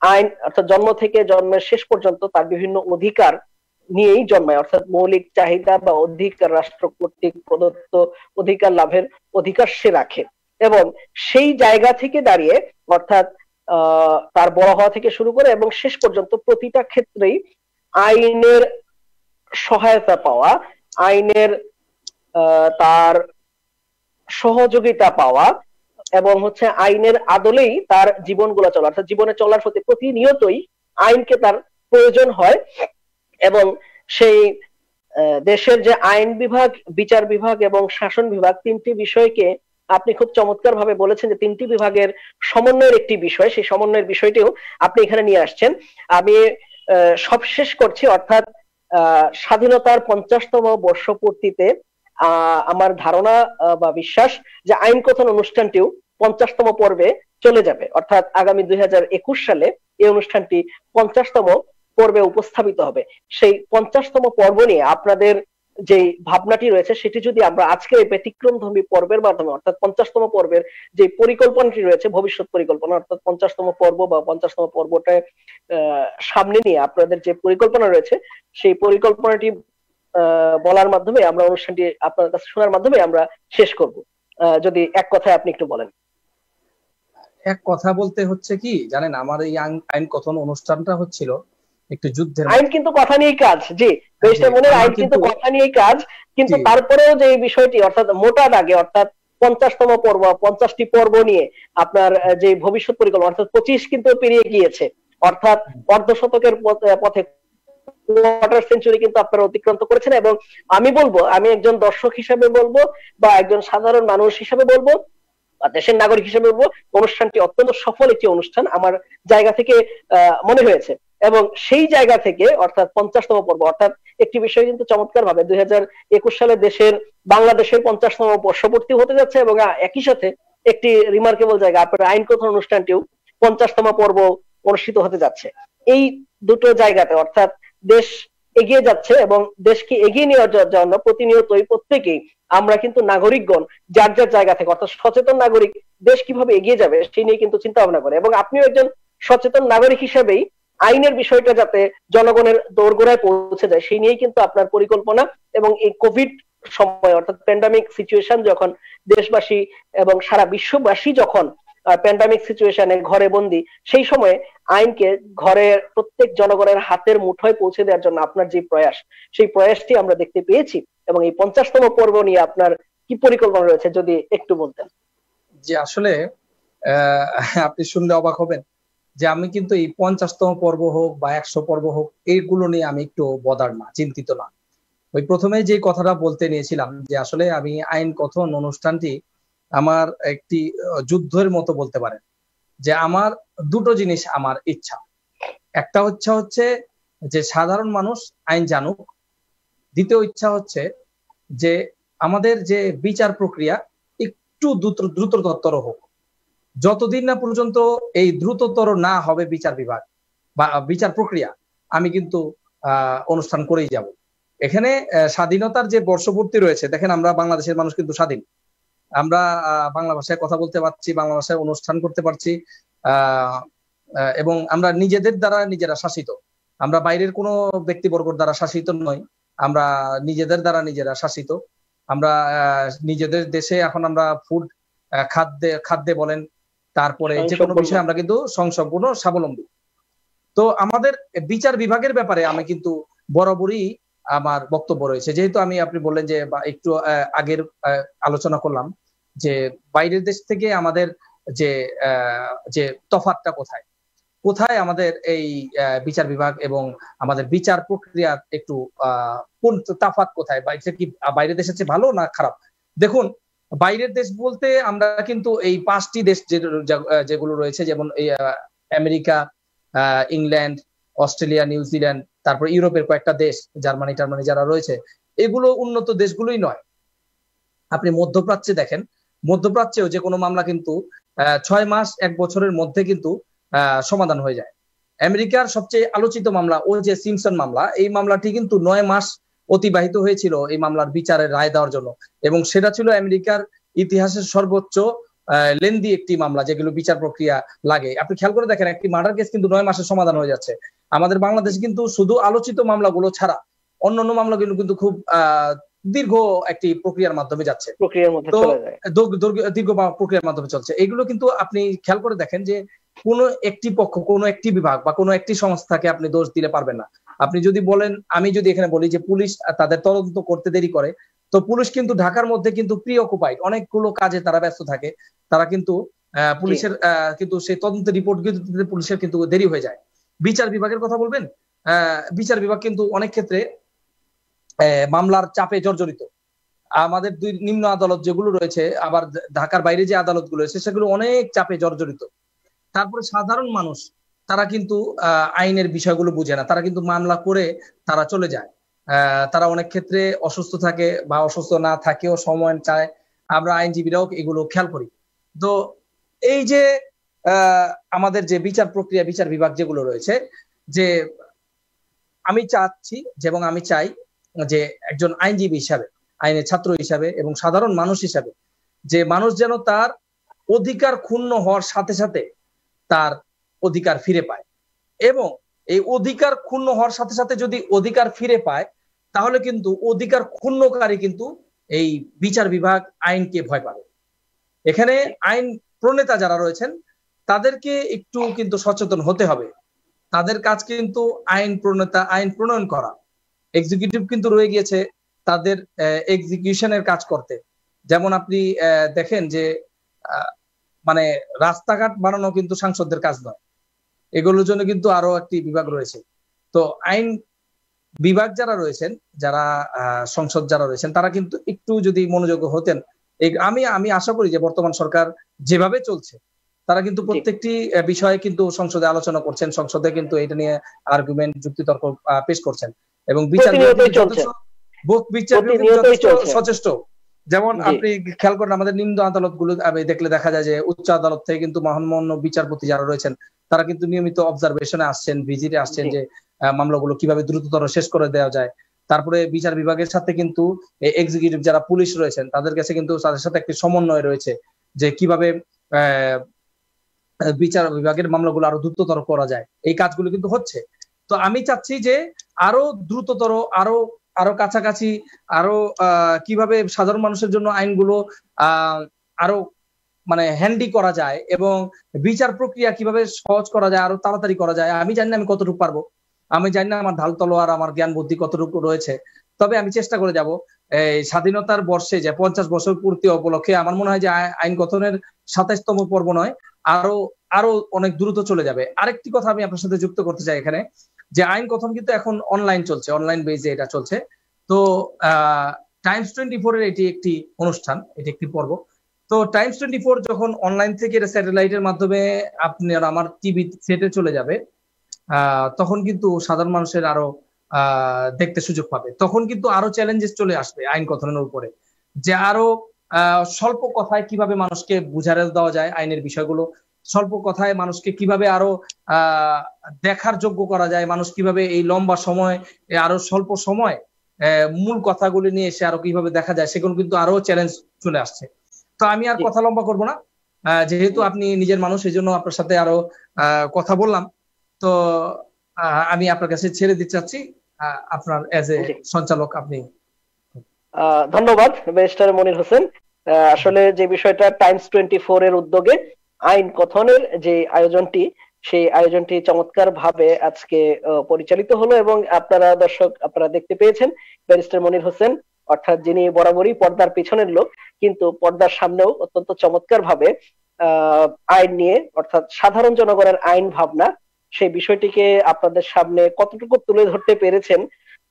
আইন অর্থাৎ জন্ম থেকে জন্মের শেষ পর্যন্ত তার বিভিন্ন অধিকার নিয়েই জন্মায়, অর্থাৎ মৌলিক চাহিদা বা অধিকার রাষ্ট্র কর্তৃক প্রদত্ত অধিকার লাভের অধিকার সে রাখে। এবং সেই জায়গা থেকে দাঁড়িয়ে অর্থাৎ তার বড় হওয়া থেকে শুরু করে এবং শেষ পর্যন্ত প্রতিটা ক্ষেত্রেই আইনের সহায়তা পাওয়া, আইনের তার সহযোগিতা পাওয়া এবং হচ্ছে আইনের আদলেই তার জীবনগুলো চলা, অর্থাৎ জীবনে চলার প্রতি প্রতিনিয়তই আইনকে তার প্রয়োজন হয়। এবং সেই দেশের যে আইন বিভাগ, বিচার বিভাগ এবং শাসন বিভাগ, তিনটি বিষয়কে আপনি খুব চমৎকার ভাবে বলেছেন যে তিনটি বিভাগের সমন্বয়ের একটি বিষয়, সেই সমন্বয়ের বিষয়টিও আপনি এখানে নিয়ে আসছেন। আমি সবশেষ করছি, অর্থাৎ স্বাধীনতার 50তম বর্ষপূর্তিতে আমার ধারণা বা বিশ্বাস যে আইন কথন অনুষ্ঠানটিও 50তম পর্বে চলে যাবে, অর্থাৎ আগামী 2021 সালে এই অনুষ্ঠানটি 50তম পর্বে উপস্থাপিত হবে। সেই 50তম পর্ব নিয়ে আপনাদের যে ভাবনাটি রয়েছে সেটি যদি আমরা আজকে এই ব্যতিক্রমধর্মী পর্বের মাধ্যমে, অর্থাৎ 50তম পর্বের যে পরিকল্পনাটি রয়েছে, ভবিষ্যৎ পরিকল্পনা, অর্থাৎ 50তম পর্ব বা 50তম পর্বটা সামনে নিয়ে আপনাদের যে পরিকল্পনা রয়েছে সেই পরিকল্পনাটি বলার মাধ্যমে আমরা অনুষ্ঠানটি আপনার কাছে শোনার মাধ্যমে আমরা শেষ করব। যদি এক কথায় আপনি একটু বলেন। এক কথা বলতে হচ্ছে কি জানেন, আমার এই আইন কথন অনুষ্ঠানটা হচ্ছিল একটু যুদ্ধের। আইন কিন্তু কথা নিয়েই কাজ, জি ব্যারিস্টার মনির, আইন কিন্তু কথা নিয়েই কাজ, কিন্তু তারপরেও যে বিষয়টি অর্থাৎ মোটা দাগে অর্থাৎ 50তম পর্ব, 50টি পর্ব নিয়ে আপনার যে ভবিষ্যৎ পরিকল্পনা অর্থাৎ 25 কিন্তু পেরিয়ে গিয়েছে, অর্থাৎ অর্ধশতকের পথে কোয়ার্টার সেঞ্চুরি কিন্তু আপনারা অতিক্রান্ত করেছেন। এবং আমি বলবো, আমি একজন দর্শক হিসেবে বলবো বা একজন সাধারণ মানুষ হিসেবে বলবো, দেশের নাগরিক হিসেবে বলবো, অনুষ্ঠানটি অত্যন্ত সফল একটি অনুষ্ঠান আমার জায়গা থেকে মনে হয়েছে। এবং সেই জায়গা থেকে অর্থাৎ 50তম পর্ব, অর্থাৎ একটি বিষয় কিন্তু চমৎকার ভাবে 2021 সালে বাংলাদেশের 50তম বর্ষপূর্তি হতে যাচ্ছে এবং একই সাথে একটি রিমার্কেবল জায়গা আপনার আইন কথন অনুষ্ঠানটিও 50তম পর্ব অনুষ্ঠিত হতে যাচ্ছে। এই দুটো জায়গাতে অর্থাৎ দেশ এগিয়ে যাচ্ছে এবং দেশকে এগিয়ে নেওয়ার জন্য প্রতিনিয়তই প্রত্যেকেই আমরা কিন্তু নাগরিকগণ যার যার জায়গা থেকে, অর্থাৎ সচেতন নাগরিক দেশ কিভাবে এগিয়ে যাবে সেই নিয়ে কিন্তু চিন্তা ভাবনা করে। এবং আপনিও একজন সচেতন নাগরিক হিসেবেই আইনের বিষয়টা যাতে জনগণের দোরগোড়ায় পৌঁছে যায় সেই নিয়েই কিন্তু আপনার পরিকল্পনা। এবং এই কোভিড সময় অর্থাৎ প্যান্ডামিক সিচুয়েশন যখন দেশবাসী এবং সারা বিশ্ববাসী যখন প্যান্ডামিক সিচুয়েশনে ঘরে বন্দি, সেই সময়ে আইনকে ঘরের প্রত্যেক জনগণের হাতের মুঠোয় পৌঁছে দেওয়ার জন্য আপনার যে প্রয়াস, সেই প্রয়াসটি আমরা দেখতে পেয়েছি। এবং এই 50তম পর্ব নিয়ে আপনার কি পরিকল্পনা রয়েছে যদি একটু বলতেন। যে আসলে আপনি শুনলে অবাক হবেন যে আমি কিন্তু এই 50তম পর্ব হোক বা 100 পর্ব হোক এইগুলো নিয়ে আমি একটু বদার না, চিন্তিত না। ওই প্রথমে যে কথাটা বলতে নিয়েছিলাম যে আসলে আমি আইন কথন অনুষ্ঠানটি আমার একটি যুদ্ধের মতো বলতে পারেন। যে আমার দুটো জিনিস আমার ইচ্ছা, একটা হচ্ছে যে সাধারণ মানুষ আইন জানুক, দ্বিতীয় ইচ্ছা হচ্ছে যে আমাদের যে বিচার প্রক্রিয়া একটু দ্রুততর হোক। যতদিন না পর্যন্ত এই দ্রুততর না হবে বিচার বিভাগ বা বিচার প্রক্রিয়া, আমি কিন্তু অনুষ্ঠান করেই যাব। এখানে স্বাধীনতার যে বর্ষপূর্তি রয়েছে, দেখেন আমরা বাংলাদেশের মানুষ কিন্তু স্বাধীন, আমরা বাংলা ভাষায় কথা বলতে পারছি, বাংলা ভাষায় অনুষ্ঠান করতে পারছি, এবং আমরা নিজেদের দ্বারা নিজেরা শাসিত। আমরা বাইরের কোনো ব্যক্তিবর্গের দ্বারা শাসিত নই, আমরা নিজেদের দ্বারা নিজেরা শাসিত। আমরা নিজেদের দেশে এখন আমরা ফুড খাদ্যে বলেন, তারপরে যে কোনো বিষয়ে আমরা কিন্তু সম্পূর্ণ স্বাবলম্বী। তো আমাদের বিচার বিভাগের ব্যাপারে আমি কিন্তু বরাবরই আমার বক্তব্য রয়েছে। যেহেতু আপনি বললেন যে একটু আগের আলোচনা করলাম যে বাইরের দেশ থেকে আমাদের যে তফাৎটা কোথায় কোথায় আমাদের এই বিচার বিভাগ এবং আমাদের বিচার প্রক্রিয়া একটু কোন তফাৎ কোথায়, বাইরের দেশের চেয়ে ভালো না খারাপ। দেখুন, বাইরের দেশ বলতে আমরা কিন্তু এই 5টি দেশ যেগুলো রয়েছে, যেমন আমেরিকা, ইংল্যান্ড, অস্ট্রেলিয়া, নিউজিল্যান্ড, তারপর ইউরোপের কয়েকটা দেশ, জার্মানি টার্মানি যারা রয়েছে, এগুলো উন্নত দেশগুলোই নয়। আপনি মধ্যপ্রাচ্যে দেখেন, মধ্যপ্রাচ্যেও যে কোনো মামলা কিন্তু 6 মাস 1 বছরের মধ্যে কিন্তু সমাধান হয়ে যায়। আমেরিকার সবচেয়ে আলোচিত মামলা ও যে সিমসন মামলা, এই মামলাটি কিন্তু 9 মাস অতিবাহিত হয়েছিল এই মামলার বিচারের রায় দেওয়ার জন্য, এবং সেটা ছিল আমেরিকার ইতিহাসের সর্বোচ্চ লেন্দি একটি মামলা যেগুলো বিচার প্রক্রিয়া লাগে। আপনি খেয়াল করে দেখেন, একটি মার্ডার কেস কিন্তু 9 মাসে সমাধান হয়ে যাচ্ছে। আমাদের বাংলাদেশে কিন্তু শুধু আলোচিত মামলাগুলো ছাড়া অন্যান্য মামলাগুলো কিন্তু খুব দীর্ঘ একটি প্রক্রিয়ার মাধ্যমে যাচ্ছে, দীর্ঘ প্রক্রিয়ার মাধ্যমে চলছে। এগুলো কিন্তু আপনি খেয়াল করে দেখেন যে কোনো একটি পক্ষ, কোনো একটি বিভাগ বা কোনো একটি সংস্থাকে আপনি দোষ দিলে পারবেন না। আপনি যদি বলেন, আমি যদি এখানে বলি যে পুলিশ তাদের তদন্ত করতে দেরি করে, তো পুলিশ কিন্তু ঢাকার মধ্যে কিন্তু প্রিঅকুপাইড, অনেকগুলো কাজে তারা ব্যস্ত থাকে। তারা কিন্তু পুলিশের কিন্তু সেই তদন্তের রিপোর্ট কিন্তু পুলিশের কিন্তু দেরি হয়ে যায়। বিচার বিভাগের কথা বলবেন, বিচার বিভাগ কিন্তু অনেক ক্ষেত্রে মামলার চাপে জর্জরিত। আমাদের নিম্ন আদালত যেগুলো রয়েছে, আবার ঢাকার বাইরে যে আদালতগুলো রয়েছে, সেগুলো অনেক চাপে জর্জরিত। তারপরে সাধারণ মানুষ তারা কিন্তু আইনের বিষয়গুলো বুঝে না, তারা কিন্তু মামলা করে তারা চলে যায়। তারা অনেক ক্ষেত্রে অসুস্থ থাকে বা অসুস্থ না থাকেও সময় চায়, আমরা আইনজীবীরাও এগুলো খেয়াল করি। তো এই যে আমাদের যে বিচার প্রক্রিয়া, বিচার বিভাগ যেগুলো রয়েছে, যে আমি চাচ্ছি এবং আমি চাই যে একজন আইনজীবী হিসাবে, আইনের ছাত্র হিসাবে এবং সাধারণ মানুষ হিসাবে, যে মানুষ যেন তার অধিকার ক্ষুণ্ণ হওয়ার সাথে সাথে তার অধিকার ফিরে পায়, এবং এই অধিকার ক্ষুণ্ণ হওয়ার সাথে সাথে যদি অধিকার ফিরে পায়, তাহলে কিন্তু অধিকার ক্ষুণ্ণকারী কিন্তু এই বিচার বিভাগ আইনকে ভয় পাবে। এখানে আইন প্রণেতা যারা রয়েছেন তাদেরকে একটু কিন্তু সচেতন হতে হবে। তাদের কাজ কিন্তু আইন প্রণেতা, আইন প্রণয়ন করা। এক্সিকিউটিভ কিন্তু রয়ে গিয়েছে তাদের এক্সিকিউশনের কাজ করতে। যেমন আপনি দেখেন যে মানে রাস্তাঘাট বানানো কিন্তু সাংসদদের কাজ নয়, এগুলোর জন্য কিন্তু আরো একটি বিভাগ রয়েছে। তো আইন বিভাগ যারা রয়েছেন, যারা সংসদ যারা রয়েছেন, তারা কিন্তু একটু যদি মনোযোগী হতেন, আমি আশা করি যে বর্তমান সরকার যেভাবে চলছে, তারা কিন্তু প্রত্যেকটি বিষয়ে কিন্তু সংসদে আলোচনা করছেন, সংসদে কিন্তু এটা নিয়ে আর্গুমেন্ট, যুক্তিতর্ক পেশ করছেন, এবং বিচার সচেষ্ট যেমন জি আপনি খেয়াল করেন আমাদের নিম্ন আদালত গুলো দেখলে দেখা যায় যে উচ্চ আদালত থেকে কিন্তু মহামান্য বিচারপতি যারা রয়েছেন তারা কিন্তু নিয়মিত অবজারভেশনে আসছেন, ভিজিটে আসছেন, জি যে মামলাগুলো কিভাবে দ্রুততর শেষ করে দেওয়া যায়। তারপরে বিচার বিভাগের সাথে কিন্তু এক্সিকিউটিভ যারা পুলিশ রয়েছেন তাদের কাছে কিন্তু তাদের সাথে একটি সমন্বয় রয়েছে যে কিভাবে আহ, বিচার বিভাগের মামলাগুলো আরো দ্রুততর করা যায়, এই কাজগুলো কিন্তু হচ্ছে। তো আমি চাচ্ছি যে আরো দ্রুততর, আরো আরো কাছাকাছি, আরো কিভাবে সাধারণ মানুষের জন্য আইনগুলো আহ আরো মানে হ্যান্ডি করা যায় এবং বিচার প্রক্রিয়া কিভাবে সহজ করা যায়, আরো তাড়াতাড়ি করা যায়। আমি জানি না আমি কতটুকু পারবো, আমি জানি না আমার ঢাল তলোয়ার আমার জ্ঞান বুদ্ধি কতটুকু রয়েছে, তবে আমি চেষ্টা করে যাব। এই স্বাধীনতার বর্ষে যে 50 বছর পূর্তি উপলক্ষে আমার মনে হয় যে আইন গঠনের 27তম পর্ব নয়, আরো আরো অনেক দ্রুত চলে যাবে। আরেকটি কথা আমি আপনার সাথে যুক্ত করতে চাই এখানে, যে আইন গঠন কিন্তু এখন অনলাইন চলছে, অনলাইন বেজে এটা চলছে। তো টাইমস 24 এর এটি একটি অনুষ্ঠান, এটি একটি পর্ব। তো টাইমস 24 যখন অনলাইন থেকে স্যাটেলাইটের মাধ্যমে আপনার আমার টিভি সেটে চলে যাবে, তখন কিন্তু সাধারণ মানুষের আরো দেখতে সুযোগ পাবে। তখন কিন্তু আরো চ্যালেঞ্জেস চলে আসবে আইন গঠনের উপরে, যে আরো স্বল্প কথায় কিভাবে মানুষকে বুঝারে দেওয়া যায় আইনের বিষয়গুলো, স্বল্প কথায় মানুষকে কিভাবে আরো দেখার যোগ্য করা যায়, মানুষ কিভাবে এই লম্বা সময় আরো স্বল্প সময় মূল কথাগুলি নিয়ে এসে আরো কিভাবে দেখা যায়, সেগুলো কিন্তু আরো চ্যালেঞ্জ চলে আসছে। তো আমি আর জি কথা লম্বা করবো না, যেহেতু জি আপনি নিজের মানুষ এই জন্য আপনার সাথে আরো কথা বললাম। তো আমি আপনার কাছে ছেড়ে দিতে চাচ্ছি, আপনার এজ এ জি সঞ্চালক আপনি। ধন্যবাদ ব্যারিস্টার মনির হোসেন। আসলে যে বিষয়টা টাইমস 24 এর উদ্যোগে আইন কথনের যে আয়োজনটি, সেই আয়োজনটি চমৎকার ভাবে আজকে পরিচালিত হলো এবং আপনারা দর্শক আপনারা দেখতে পেয়েছেন ব্যারিস্টার মনির হোসেন, অর্থাৎ যিনি বরাবরই পর্দার পিছনের লোক কিন্তু পর্দার সামনেও অত্যন্ত চমৎকার ভাবে আইন নিয়ে, অর্থাৎ সাধারণ জনগণের আইন ভাবনা, সেই বিষয়টিকে আপনাদের সামনে কতটুকু তুলে ধরতে পেরেছেন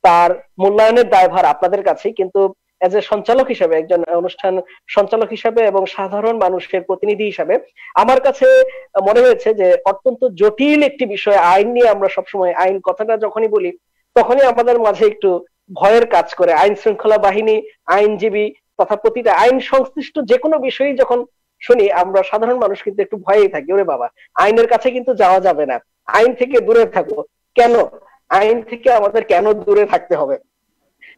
তার মূল্যায়নের দায়ভার আপনাদের কাছেই। কিন্তু এজ এ সঞ্চালক হিসেবে, একজন অনুষ্ঠান সঞ্চালক হিসেবে এবং সাধারণ মানুষের প্রতিনিধি হিসেবে আমার কাছে মনে হয়েছে যে অত্যন্ত জটিল একটি বিষয় আইন নিয়ে আমরা সবসময় আইন কথাটা যখনই বলি তখনই আমাদের মাঝে একটু ভয়ের কাজ করে। আইন শৃঙ্খলা বাহিনী, আইনজীবী তথা প্রতিটা আইন সংশ্লিষ্ট যে কোনো বিষয়ই যখন শুনি আমরা সাধারণ মানুষ কিন্তু একটু ভয়েই থাকি, ওরে বাবা আইনের কাছে কিন্তু যাওয়া যাবে না, আইন থেকে দূরে থাকবো। কেন আইন থেকে আমাদের কেন দূরে থাকতে হবে?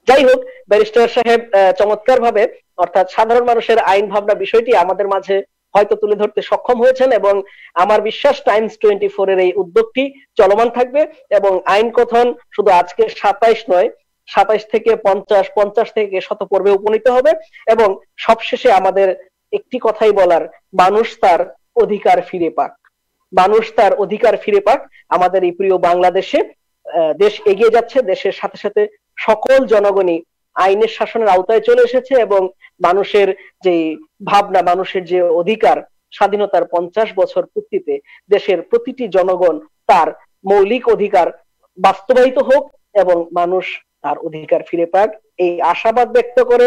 যাই হোক, ব্যারিস্টার সাহেব চমৎকার ভাবে, অর্থাৎ সাধারণ মানুষের আইন ভাবনা বিষয়টি আমাদের মাঝে হয়তো তুলে ধরতে সক্ষম হয়েছেন এবং আমার বিশ্বাস টাইমস 24 এর এই উদ্যোগটি চলমান থাকবে এবং আইন কথন শুধু আজকে 27 নয়, 27 থেকে 50, 50 থেকে 100 পর্বে উপনীত হবে এবং সবশেষে আমাদের একটি কথাই বলার, মানুষ তার অধিকার ফিরে পাক, মানুষ তার অধিকার ফিরে পাক। আমাদের এই প্রিয় বাংলাদেশে দেশ এগিয়ে যাচ্ছে, দেশের সাথে সাথে সকল জনগণই আইনের শাসনের আওতায় চলে এসেছে এবং মানুষের যে ভাবনা, মানুষের যে অধিকার, স্বাধীনতার 50 বছর পূর্তিতে দেশের প্রতিটি জনগণ তার মৌলিক অধিকার বাস্তবায়িত হোক এবং মানুষ তার অধিকার ফিরে পাক, এই আশাবাদ ব্যক্ত করে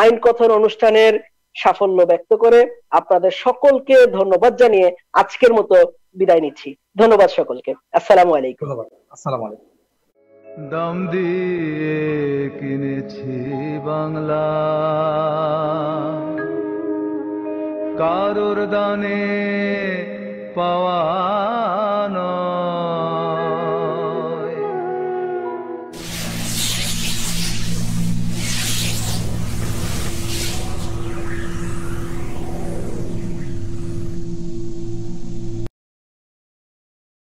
আইন কথন অনুষ্ঠানের সাফল্য ব্যক্ত করে আপনাদের সকলকে ধন্যবাদ জানিয়ে আজকের মতো বিদায় নিচ্ছি। ধন্যবাদ সকলকে। আসসালামু আলাইকুম। ধন্যবাদ। আসসালামু আলাইকুম। দাম দিয়ে কিনেছি বাংলা, কারোর দানে পাওয়া